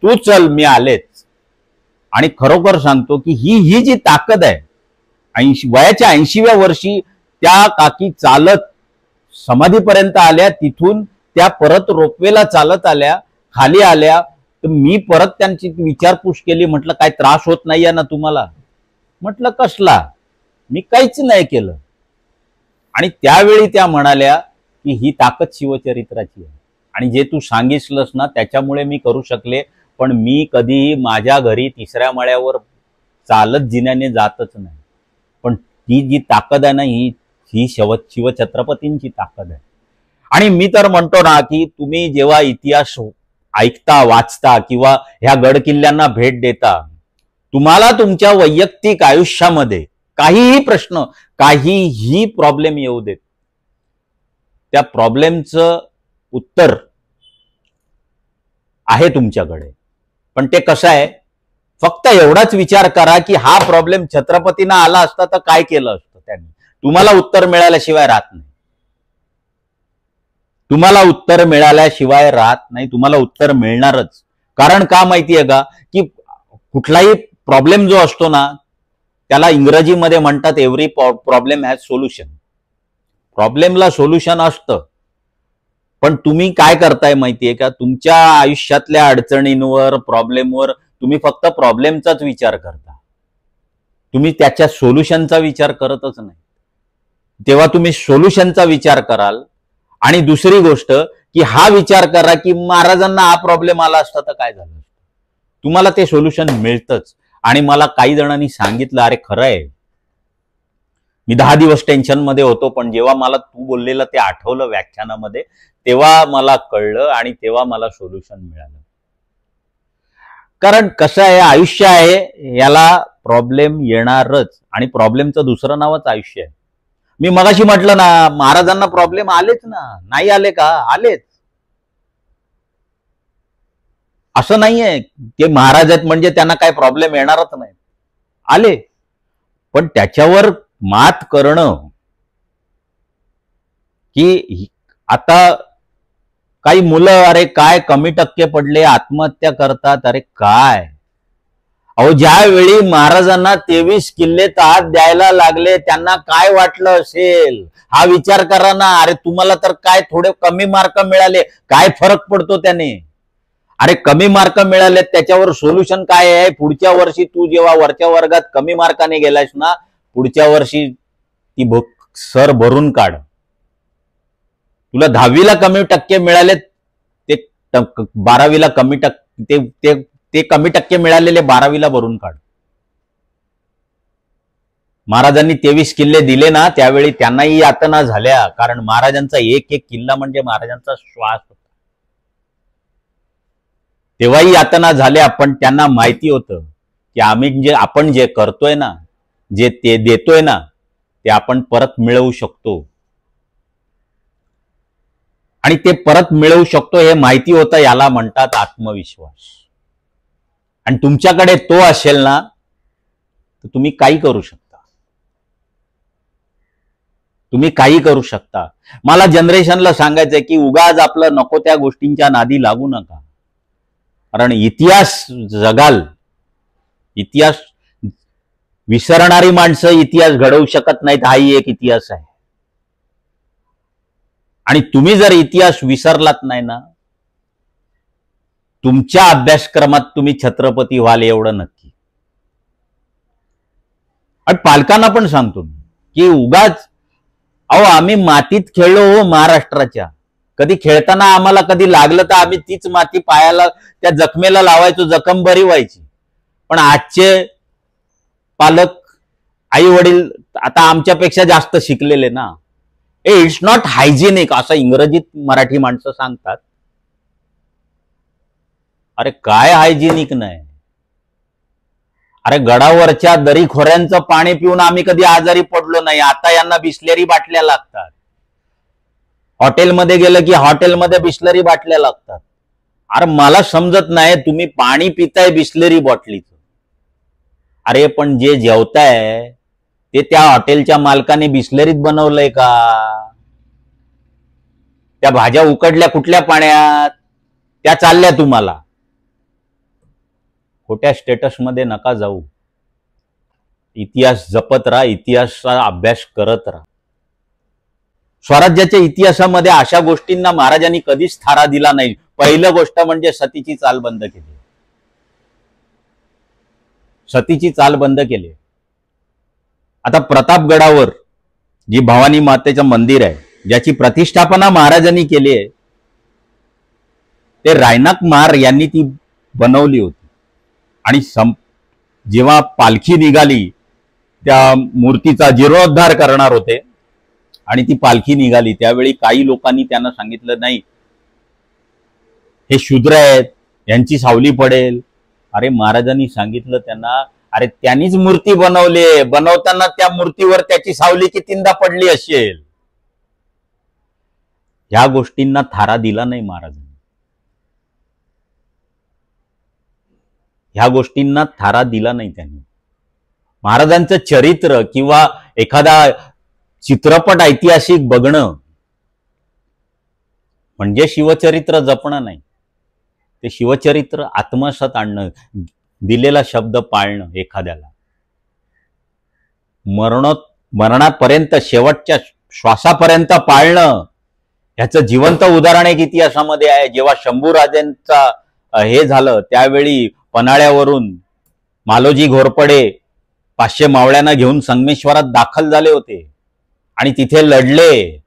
तू चल मी आलेच. आणि खरोखर सांगतो की ही जी ताकद आहे, वयाच्या 80व्या वर्षी त्या काकी चालत समाधीपर्यंत आल्या, तिथून त्या परत रोपवेला चालत आल्या, खाली आल्या. तर मी परत त्यांची विचारपूस केली, म्हटलं काय त्रास होत नाहीये ना तुम्हाला? म्हटलं कसला, मी काहीच नाही केलं. आणि त्यावेळी त्या म्हणाल्या की ही ताकद शिवचरित्राची आहे आणि जे तू सांगितलंस ना त्याच्यामुळे मी करू शकले. पण मी कधीही माझ्या घरी 3ऱ्या माळ्यावर चालत जिन्याने जातच नाही. पण ती जी ताकद आहे ना ही शिवछत्रपतींची ताकद आहे. आणि मी तर म्हणतो ना की तुम्ही जेव्हा इतिहास ऐकता, वाचता किंवा ह्या गड किल्ल्यांना भेट देता, तुम्हाला तुमच्या वैयक्तिक आयुष्यामध्ये काहीही प्रश्न, काहीही प्रॉब्लेम येऊ देत, त्या प्रॉब्लेमचं उत्तर आहे तुमच्याकडे. पण ते कसं आहे, फक्त एवढाच विचार करा की हा प्रॉब्लेम छत्रपतींना आला असता तर काय केलं असतं त्यांनी. तुम्हाला उत्तर मिळाल्याशिवाय राहत नाही, तुम्हाला उत्तर मिळाल्याशिवाय राहत नाही, तुम्हाला उत्तर मिळणारच. कारण का माहितीये का, की कुठलाही प्रॉब्लेम जो असतो ना त्याला इंग्रजीमध्ये म्हणतात एव्हरी प्रॉब्लेम हॅज सोल्युशन. प्रॉब्लेमला सोल्युशन असतं, पण तुम्ही काय करताय माहितीये का, तुमच्या आयुष्यातल्या अडचणींवर, प्रॉब्लेमवर तुम्ही फक्त प्रॉब्लेमचाच विचार करता, तुम्ही त्याच्या सोल्युशनचा विचार करतच नाही. तेव्हा तुम्ही सोल्युशनचा विचार कराल. आणि दुसरी गोष्ट की हा विचार करा की महाराजांना हा प्रॉब्लेम आला असता तर काय झालं, तुम्हाला ते सोल्युशन मिळतच. आणि मला काही जणांनी सांगितलं, अरे खरं आहे, मी 10 दिवस टेन्शन मध्ये होतो, पण जेव्हा मला तू बोललेलं ते आठवलं व्याख्यानामध्ये, तेव्हा मला कळलं आणि तेव्हा मला सोल्युशन मिळालं. कारण कसं आहे, आयुष्य आहे, याला प्रॉब्लेम येणारच आणि प्रॉब्लेमचं दुसरं नावच आयुष्य आहे. मी मगाशी म्हटलं ना, महाराजांना प्रॉब्लेम आलेच ना, नाही आले का, आलेच. असं नाहीये की महाराज आहेत म्हणजे त्यांना काय प्रॉब्लेम येणारच नाही, आले. पण त्याच्यावर मात करणं, की आता काही मुलं अरे काय कमी टक्के पडले आत्महत्या करतात, अरे काय, अहो, ज्यावेळी महाराजांना 23 किल्ले हात द्यायला लागले, त्यांना काय वाटलं असेल हा विचार करा ना. अरे तुम्हाला तर काय थोडे कमी मार्क मिळाले, काय फरक पडतो त्याने? अरे कमी मार्क मिळाले त्याच्यावर सोल्युशन काय आहे? पुढच्या वर्षी तू जेव्हा वरच्या वर्गात कमी मार्काने गेलास ना, पुढच्या वर्षी ती सर भरून काढ. तुला 10वीला कमी टक्के मिळाले, ते 12वीला कमी टक्के ते कमी टक्के मिळालेले 12वीला भरून काढ. महाराजांनी 23 किल्ले दिले ना, त्यावेळी त्यांनाही यातना झाल्या, कारण महाराजांचा एक एक किल्ला म्हणजे महाराजांचा श्वास होता. तेव्हाही यातना झाल्या, पण त्यांना माहिती होतं की आपण जे करतोय ना, जे ते देतोय ना, ते आपण परत मिळवू शकतो. आणि ते परत मिळवू शकतो हे माहिती होतं. याला म्हणतात आत्मविश्वास. आणि तुमच्याकडे तो असेल ना, तर तुम्ही काही करू शकता. तुम्ही काही करू शकता. मला जनरेशनला सांगायचंय की उगाच आपलं नको त्या गोष्टींच्या नादी लागू नका. कारण इतिहास जगाल, इतिहास विसरणारी माणसं इतिहास घडवू शकत नाहीत, हाही एक इतिहास आहे. आणि तुम्ही जर इतिहास विसरलात नाही ना, तुमच्या अभ्यासक्रमात तुम्ही छत्रपती व्हाल एवढं नक्की. आणि पालकांना पण सांगतो की उगाच, अहो आम्ही मातीत खेळलो हो महाराष्ट्राच्या. कधी खेळताना आम्हाला कधी लागलं तर आम्ही तीच माती पायाला त्या जखमेला लावायचो, जखम बरी व्हायची. पण आजचे पालक, आई वडील आता आमच्यापेक्षा जास्त शिकलेले ना, इट्स नॉट हायजिनिक असं इंग्रजीत मराठी माणसं सांगतात. अरे काय हायजिनिक नाही? अरे गडावरच्या दरीखोऱ्यांचं पाणी पिऊन आम्ही कधी आजारी पडलो नाही. आता यांना बिस्लेरी बाटल्या लागतात. हॉटेलमध्ये गेलं की हॉटेलमध्ये बिस्लरी बाटल्या लागतात. अरे मला समजत नाही, तुम्ही पाणी पिताय बिस्लरी बॉटलीचं. अरे पण जे जेवताय ते त्या हॉटेलच्या मालकाने बिस्लरीत बनवलंय का? त्या भाज्या उकडल्या कुठल्या पाण्यात? त्या चालल्या तुम्हाला. खोट्या स्टेटसमध्ये नका जाऊ. इतिहास जपत राहा, इतिहासाचा अभ्यास करत राहा. स्वराज्याच्या इतिहासामध्ये अशा गोष्टींना महाराजांनी कधीच थारा दिला नाही. पहिलं गोष्ट म्हणजे सतीची चाल बंद केली. सतीची चाल बंद केली. आता प्रतापगडावर जी भवानी मातेचं मंदिर आहे, ज्याची प्रतिष्ठापना महाराजांनी केली आहे, ते रायनाक महार यांनी ती बनवली होती. आणि जेव्हा पालखी निघाली, त्या मूर्तीचा जीर्णोद्धार करणार होते आणि ती पालखी निघाली, त्यावेळी काही लोकांनी त्यांना सांगितलं, नाही हे शूद्र आहेत, यांची सावली पडेल. अरे महाराजांनी सांगितलं त्यांना, अरे त्यांनीच मूर्ती बनवली, बनवताना त्या मूर्तीवर त्याची सावली कितींदा पडली असेल. ह्या गोष्टींना थारा दिला नाही महाराजांनी. ह्या गोष्टींना थारा दिला नाही त्यांनी. महाराजांचं चरित्र किंवा एखादा चित्रपट ऐतिहासिक बघणं म्हणजे शिवचरित्र जपणं नाही. ते शिवचरित्र आत्मसात आणणं, दिलेला शब्द पाळणं, एखाद्याला मरणापर्यंत, शेवटच्या श्वासापर्यंत पाळणं. ह्याचं जिवंत उदाहरण एक इतिहासामध्ये आहे. जेव्हा शंभूराजांचा हे झालं, त्यावेळी पन्हाळ्यावरून मालोजी घोरपडे 500 मावळ्यांना घेऊन संगमेश्वरात दाखल झाले होते आणि तिथे लढले.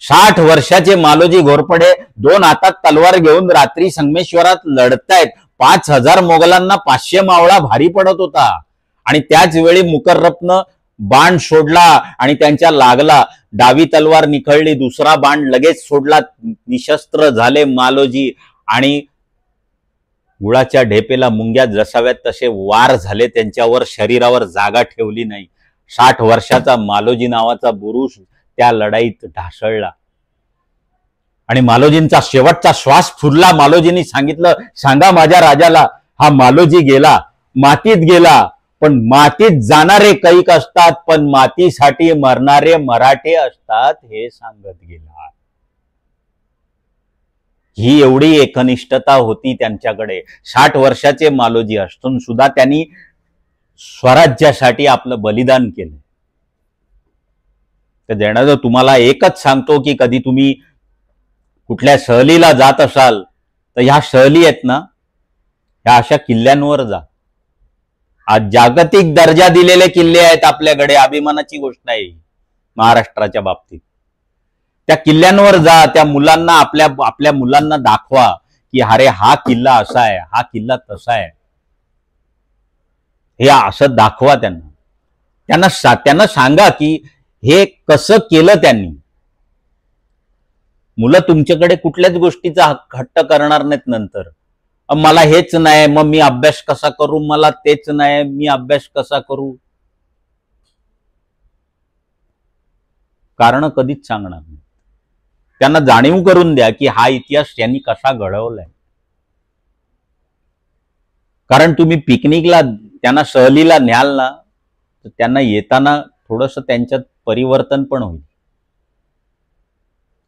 60 वर्षाचे मालोजी घोरपडे 2 हातात तलवार घेऊन रात्री संगमेश्वरात लढतायत. 5000 मोगलांना 500 मावळा भारी पडत होता. आणि त्याच वेळी मुकर्रबनं बाण सोडला आणि त्यांच्या लागला. डावी तलवार निखळली, दुसरा बाण लगेच सोडला. निशस्त्र झाले मालोजी आणि गुळाच्या ढेपेला मुंग्या जसाव्यात तसे वार झाले त्यांच्यावर. शरीरावर जागा ठेवली नाही. 60 वर्षाचा मालोजी नावाचा पुरुष त्या लढाईत ढासळला आणि मालोजींचा शेवटचा श्वास फुरला. मालोजींनी सांगितलं, सांगा माझ्या राजाला, हा मालोजी गेला, मातीत गेला, पण मातीत जाणारे कैक असतात, पण मातीसाठी मरणारे मराठे असतात, हे सांगत गेला. ही एवढी एकनिष्ठता होती त्यांच्याकडे. 60 वर्षाचे मालोजी असून सुद्धा त्यांनी स्वराज्यासाठी आपलं बलिदान केलं. तर देण्याचं तुम्हाला एकच सांगतो की कधी तुम्ही कुठल्या सहलीला जात असाल तर ह्या सहली आहेत ना, ह्या अशा किल्ल्यांवर जा. आज जागतिक दर्जा दिलेले किल्ले आहेत आपल्याकडे, अभिमानाची गोष्ट आहे महाराष्ट्राच्या बाबतीत. त्या किल्ल्यांवर जा, त्या मुलांना आपल्या मुलांना दाखवा की अरे हा किल्ला असा आहे, हा किल्ला तसा आहे, हे असं दाखवा त्यांना सांगा की हे कसं केलं त्यांनी. मुलं तुमच्याकडे कुठल्याच गोष्टीचा हट्ट करणार नाहीत नंतर. मला हेच नाही, मग मी अभ्यास कसा करू, मला तेच नाही, मी अभ्यास कसा करू. कारण कधीच सांगणार नाही. त्यांना जाणीव करून द्या की हा इतिहास त्यांनी कसा घडवलाय. कारण तुम्ही पिकनिकला त्यांना सहलीला न्याल ना, तर त्यांना येताना थोडंसं त्यांच्यात परिवर्तन पण होईल.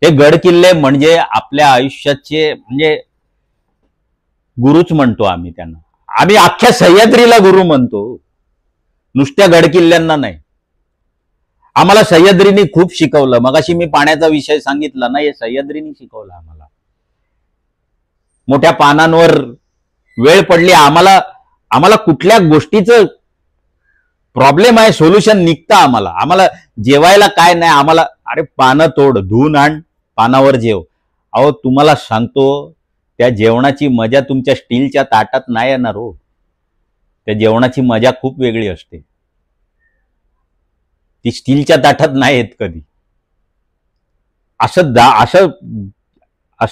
हे गड किल्ले म्हणजे आपल्या आयुष्याचे म्हणजे गुरुच म्हणतो आम्ही त्यांना. आम्ही अख्ख्या सह्याद्रीला गुरु म्हणतो, नुसत्या गड किल्ल्यांना नाही. आम्हाला सह्याद्रीने खूप शिकवलं. मगाशी मी पाण्याचा विषय सांगितला ना, हे सह्याद्रीने शिकवलं आम्हाला. मोठ्या पानांवर वेळ पडली, आम्हाला कुठल्या गोष्टीचं प्रॉब्लेम आहे सोल्युशन निघतं आम्हाला जेवायला काय नाही, आम्हाला अरे पानं तोड, धुवून आण, पानावर जेव. अहो तुम्हाला सांगतो त्या जेवणाची मजा तुमच्या स्टीलच्या ताटात नाही येणार हो. त्या जेवणाची मजा खूप वेगळी असते, ती स्टीलच्या ताटात नाही येत कधी. असं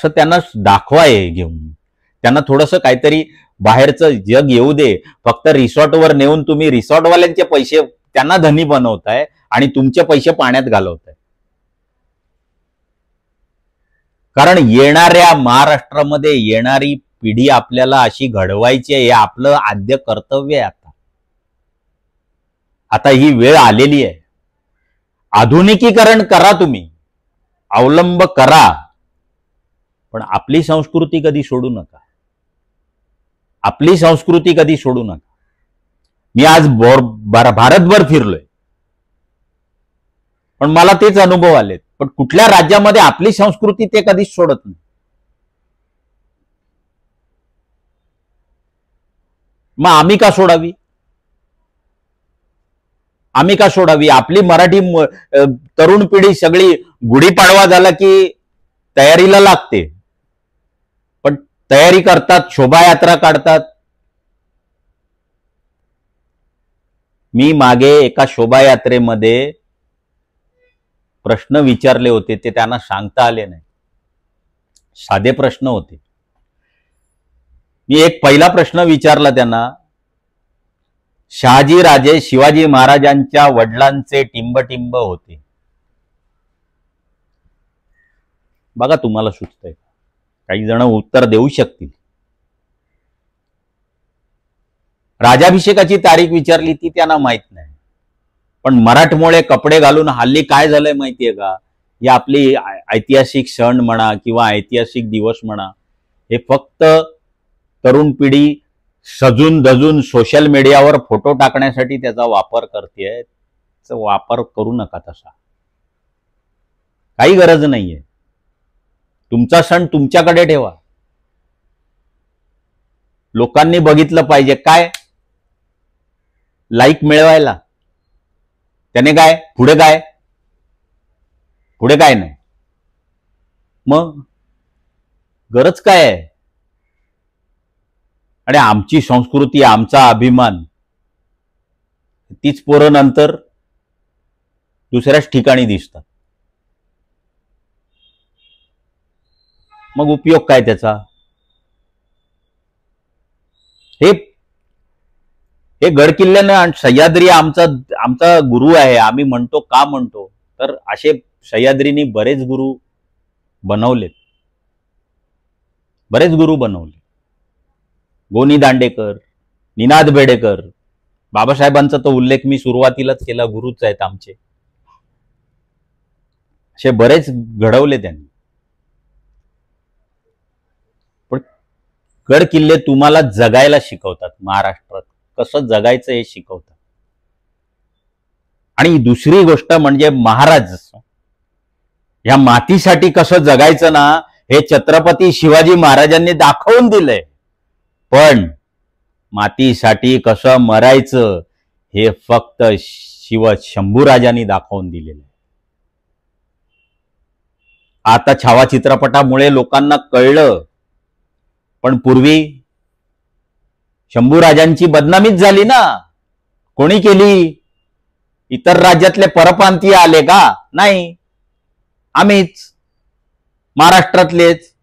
त्यांना दाखवा घेऊन. त्यांना थोडंसं काहीतरी बाहेरचं जग येऊ दे. फक्त रिसॉर्टवर नेऊन तुम्ही रिसॉर्टवाल्यांचे पैसे त्यांना धनी बनवताय आणि तुमचे पैसे पाण्यात घालवताय. कारण येणाऱ्या महाराष्ट्रामध्ये येणारी पिढी आपल्याला अशी घडवायची आहे, हे आपलं आद्य कर्तव्य आहे. आता ही वेळ आलेली आहे. आधुनिकीकरण करा, तुम्ही अवलंब करा, पण आपली संस्कृती कधी सोडू नका. आपली संस्कृती कधी सोडू नका. मी आज भारतभर फिरलोय, पण मला तेच अनुभव आलेत. पण कुठल्या राज्यामध्ये आपली संस्कृती ते कधीच सोडत नाही. मग आम्ही का सोडावी? आम्ही का सोडावी? आपली मराठी तरुण पिढी सगळी गुढीपाडवा झाला की तयारीला लागते, पण तयारी करतात, शोभायात्रा काढतात. मी मागे एका शोभायात्रेमध्ये प्रश्न विचारले होते, ते त्यांना सांगता आले नाही. साधे प्रश्न होते. मी एक पहिला प्रश्न विचारला त्यांना, शहाजी राजे शिवाजी महाराजांच्या वडिलांचे टिंबटिंब होते. बघा तुम्हाला सुचतंय, काही जण उत्तर देऊ शकतील. राजाभिषेकाची तारीख विचारली, ती त्यांना माहित नाही. पण मराठमोळे कपडे घालून हल्ली काय झालंय माहितीये का? ही आपली ऐतिहासिक सण म्हणा किंवा ऐतिहासिक दिवस म्हणा, हे फक्त तरुण पिढी सजून धजून सोशल मीडियावर फोटो टाकण्यासाठी त्याचा वापर करते. वापर करू नका तसा, काही गरज नाहीये. तुमचा सण तुमच्याकडे ठेवा. लोकांनी बघितलं पाहिजे, काय लाईक मिळवायला. त्याने काय पुढे काय नाही. मग गरज काय आहे? आणि आमची संस्कृती, आमचा अभिमान, तीच पोरं नंतर दुसऱ्याच ठिकाणी दिसतात. मग उपयोग काय त्याचा? हे गडकिल्ल्यानं सह्याद्री आमचा गुरु आहे आम्ही म्हणतो. का म्हणतो? तर असे सह्याद्रीने बरेच गुरु बनवले. गोनी दांडेकर, निनाद बेडेकर, बाबासाहेबांचा तो उल्लेख मी सुरुवातीलाच केला, गुरुच आहेत आमचे. असे बरेच घडवले त्यांनी. गड किल्ले तुम्हाला जगायला शिकवतात. महाराष्ट्रात कसं जगायचं हे शिकवतात. आणि दुसरी गोष्ट म्हणजे महाराज या मातीसाठी कसं जगायचं ना, हे छत्रपती शिवाजी महाराजांनी दाखवून दिलंय. पण मातीसाठी कसं मरायचं हे फक्त शंभूराजांनी दाखवून दिलेलं आहे. आता छावा चित्रपटामुळे लोकांना कळलं, पण पूर्वी शंभूराजांची बदनामीच झाली ना. कोणी केली? इतर राज्यातले परप्रांतीय आले का? नाही, आम्हीच महाराष्ट्रातलेच.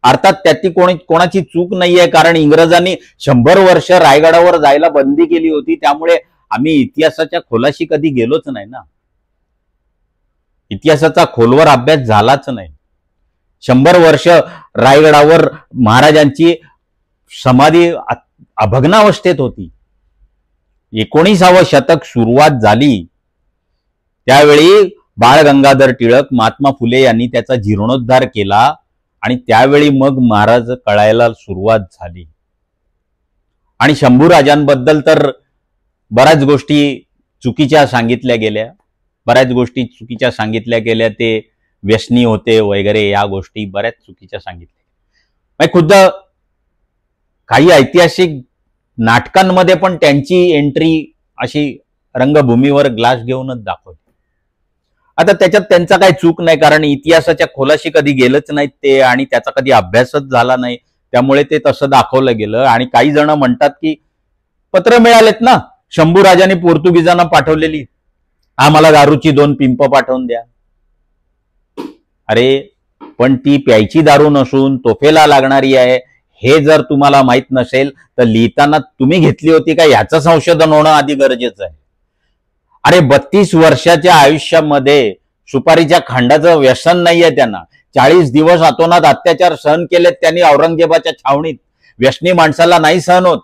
अर्थात त्याची कोणाची चूक नाहीये, कारण इंग्रजांनी 100 वर्ष रायगडावर जायला बंदी केली होती. त्यामुळे आम्ही इतिहासाच्या खोलाशी कधी गेलोच नाही ना. इतिहासाचा खोलवर अभ्यास झालाच नाही. 100 वर्ष रायगडावर महाराजांची समाधी अभग्नावस्थेत होती. 19व्या शतक सुरुवात झाली त्यावेळी बाळ गंगाधर टिळक, महात्मा फुले यांनी त्याचा जीर्णोद्धार केला आणि त्यावेळी मग महाराज कळायला सुरुवात झाली. आणि शंभूराजांबद्दल तर बऱ्याच गोष्टी चुकीच्या सांगितल्या गेल्या, ते व्यसनी होते वगैरे, या गोष्टी बऱ्याच चुकीच्या सांगितल्या. खुद्द काही ऐतिहासिक नाटकांमध्ये पण त्यांची एंट्री अशी रंगभूमीवर ग्लास घेऊनच दाखवली. आता त्याच्यात त्यांचा काही चूक नाही, कारण इतिहासाच्या खोलाशी कधी गेलंच नाहीत ते आणि त्याचा कधी अभ्यासच झाला नाही. त्यामुळे ते तसं दाखवलं गेलं. आणि काही जण म्हणतात की पत्र मिळालेत ना शंभूराजांनी पोर्तुगीजांना पाठवलेली, आम्हाला दारूची 2 पिंप पाठवून द्या. अरे पण ती प्यायची दारू नसून तोफेला लागणारी आहे हे जर तुम्हाला माहित नसेल तर लिहिताना तुम्ही घेतली होती का याचं संशोधन होणं आधी गरजेचं आहे. अरे 32 वर्षाच्या आयुष्यामध्ये सुपारीच्या खांडाचं व्यसन नाहीये त्यांना. 40 दिवस अतोनात अत्याचार सहन केलेत त्यांनी औरंगजेबाच्या छावणीत. व्यसनी माणसाला नाही सहन होत.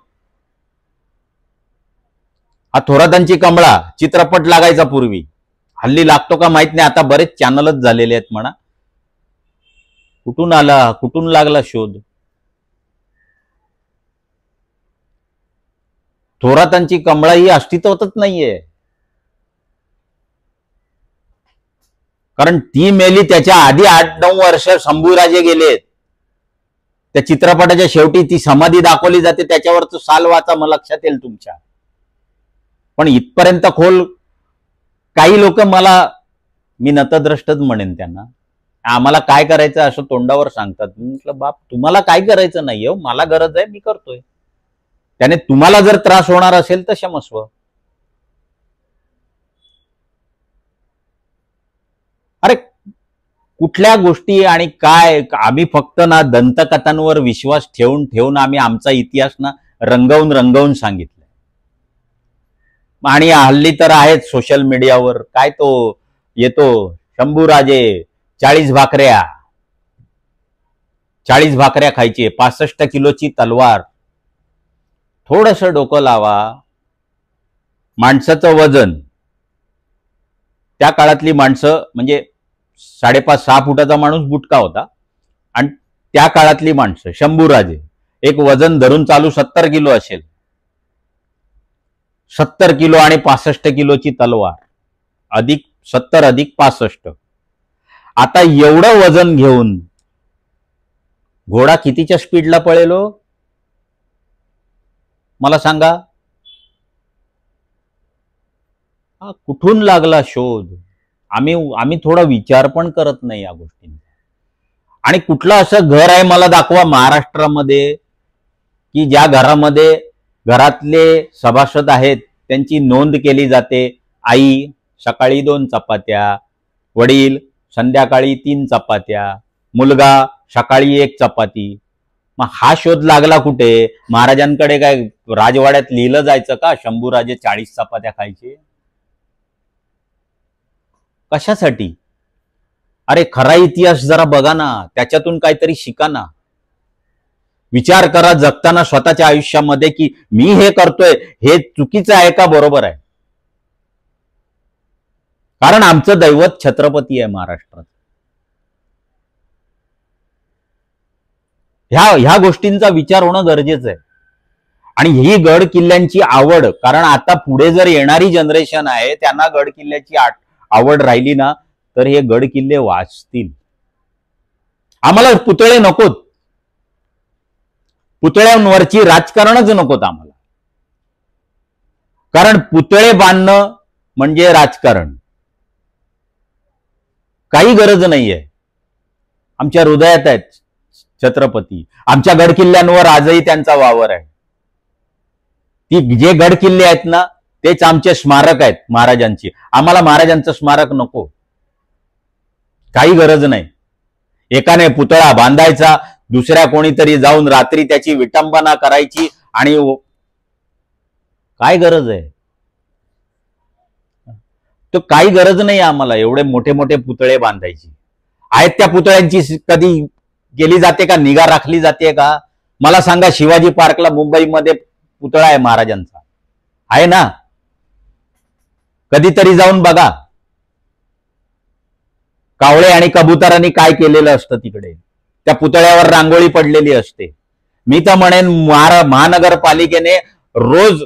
हा थोरातांची कमळा चित्रपट लागायचा पूर्वी, हल्ली लागतो का माहित नाही. आता बरेच चॅनलच झालेले आहेत म्हणा. कुठून लागला शोध? थोरातांची कमळा ही अस्तित्वातच नाहीये, कारण ती मेली त्याच्या आधी 8-9 वर्ष शंभूराजे गेलेत. त्या चित्रपटाच्या शेवटी ती समाधी दाखवली जाते, त्याच्यावरचं साल वाचा, मग लक्षात येईल तुमच्या. पण इथपर्यंत खोल काही लोक, मी नतद्रष्टच म्हणेन त्यांना, आम्हाला काय करायचं असं तोंडावर सांगतात. म्हटलं बाप, तुम्हाला काय करायचं नाही हो, मला गरज आहे, मी करतोय. त्याने तुम्हाला जर त्रास होणार असेल तर क्षमस्व. अरे कुठल्या गोष्टी आणि काय, आम्ही फक्त ना दंतकथांवर विश्वास ठेवून आम्ही आमचा इतिहास ना रंगवून सांगितलं. आणि हल्ली तर आहेत सोशल मीडियावर, काय तो येतो शंभूराजे 40 भाकऱ्या खायची, 65 किलोची तलवार. थोडस डोकं लावा. माणसाचं वजन, त्या काळातली माणसं म्हणजे 5.5-6 फुटाचा माणूस बुटका होता, आणि त्या काळातली माणसं शंभूराजे एक वजन धरून चालू 70 किलो असेल. 70 किलो आणि 65 किलोची तलवार, अधिक 70 अधिक 65. आता एवढं वजन घेऊन घोडा कितीच्या स्पीडला पळेलो मला सांगा? कुठून लागला शोध? आम्ही थोडा विचार पण करत नाही या गोष्टींचा. आणि कुठलं असं घर आहे मला दाखवा महाराष्ट्रामध्ये की ज्या घरातले सभासद आहेत त्यांची नोंद केली जाते. आई सकाळी 2 चपात्या, वडील संध्याकाळी 3 चपात्या, मुलगा सकाळी 1 चपाती. मग हा शोध लागला कुठे? महाराजांकडे काय राजवाड्यात लिहिलं जायचं का शंभूराजे 40 चपात्या खायचे? कशासाठी? अरे खरा इतिहास जरा बघा ना, त्याच्यातून काहीतरी शिका ना. विचार करा जगताना स्वतःच्या आयुष्यामध्ये की मी हे करतोय हे चुकीचं आहे का बरोबर आहे? कारण आमचं दैवत छत्रपती आहे महाराष्ट्रात. ह्या गोष्टींचा विचार होणं गरजेचं आहे. आणि ही गड किल्ल्यांची आवड, कारण आता पुढे जर येणारी जनरेशन आहे त्यांना गड किल्ल्याची आवड राहिली ना तर हे गड किल्ले वाचतील. आम्हाला पुतळे नकोत, पुतळ्यांवरची राजकारणच नकोत आम्हाला. कारण पुतळे बांधणं म्हणजे राजकारण, काही गरज नाहीये. आमच्या हृदयात आहेत छत्रपती, आमच्या गड किल्ल्यांवर आजही त्यांचा वावर आहे. ती जे गड किल्ले आहेत ना तेच आमचे स्मारक आहेत महाराजांची. आम्हाला महाराजांचं स्मारक नको, काही गरज नाही. एकाने पुतळा बांधायचा, दुसऱ्या कोणीतरी जाऊन रात्री त्याची विटंबना करायची, आणि काय गरज आहे? तो काही गरज नाही आम्हाला एवढे मोठे मोठे पुतळे बांधायची. आहेत त्या पुतळ्यांची कधी केली जाते का, निगा राखली जाते का? मला सांगा, शिवाजी पार्कला मुंबईमध्ये पुतळा आहे महाराजांचा, आहे ना? कधीतरी जाऊन बघा कावळे आणि कबुतरांनी काय केलेलं असतं तिकडे. त्या पुतळ्यावर रांगोळी पडलेली असते. मी तर म्हणेन महानगरपालिकेने रोज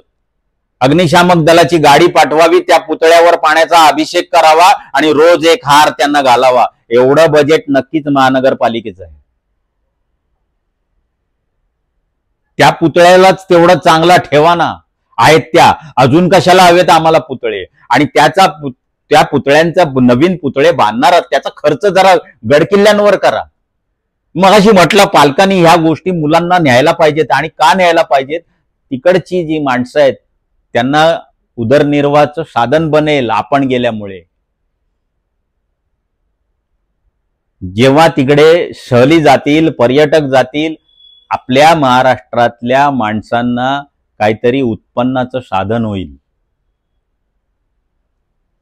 अग्निशामक दलाची गाडी पाठवावी, त्या पुतळ्यावर पाण्याचा अभिषेक करावा आणि रोज एक हार त्यांना घालावा. एवढं बजेट नक्कीच महानगरपालिकेचं आहे. त्या पुतळ्यालाच तेवढं चांगला ठेवा ना. आहेत त्या, अजून कशाला हवेत आम्हाला पुतळे? आणि त्या पुतळ्यांचा नवीन पुतळे बांधणार त्याचा खर्च जरा गडकिल्ल्यांवर करा. मग अशी म्हटलं, पालकांनी ह्या गोष्टी मुलांना न्यायला पाहिजेत. आणि का न्यायला पाहिजेत? तिकडची जी माणसं आहेत त्यांना उदरनिर्वाहाचं साधन बनेल आपण गेल्यामुळे. जेव्हा तिकडे सहली जातील, पर्यटक जातील, आपल्या महाराष्ट्रातल्या माणसांना काहीतरी उत्पन्नाचं साधन होईल.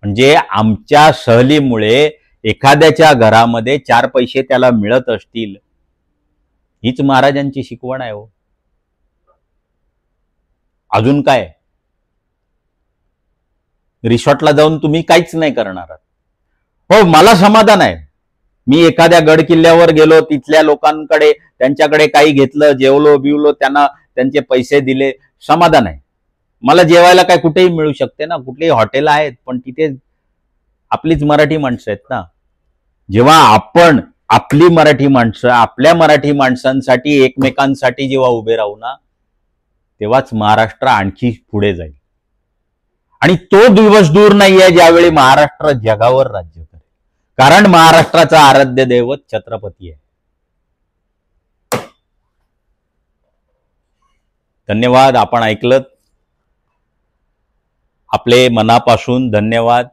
म्हणजे आमच्या सहलीमुळे एखाद्याच्या घरामध्ये 4 पैसे त्याला मिळत असतील, हीच महाराजांची शिकवण आहे हो. अजून काय? रिसॉर्टला जाऊन तुम्ही काहीच नाही करणार. हो, मला समाधान आहे. मी एखाद्या गड किल्ल्यावर गेलो, तिथल्या लोकांकडे त्यांच्याकडे काही घेतलं, जेवलो बिवलो, त्यांना त्यांचे पैसे दिले, समाधान आहे. मला जेवायला काय कुठेही मिळू शकते ना, कुठलेही हॉटेल आहेत, पण तिथे आपलीच मराठी माणसं आहेत ना. जेव्हा आपण आपली मराठी माणसं आपल्या मराठी माणसांसाठी एकमेकांसाठी जेव्हा उभे राहू ना, तेव्हाच महाराष्ट्र आणखी पुढे जाईल. आणि तो दिवस दूर नाहीये ज्यावेळी महाराष्ट्र जगावर राज्य करेल. कारण महाराष्ट्राचा आराध्य दैवत छत्रपती आहे. धन्यवाद. आपण ऐकलत. आपले मनापासून धन्यवाद.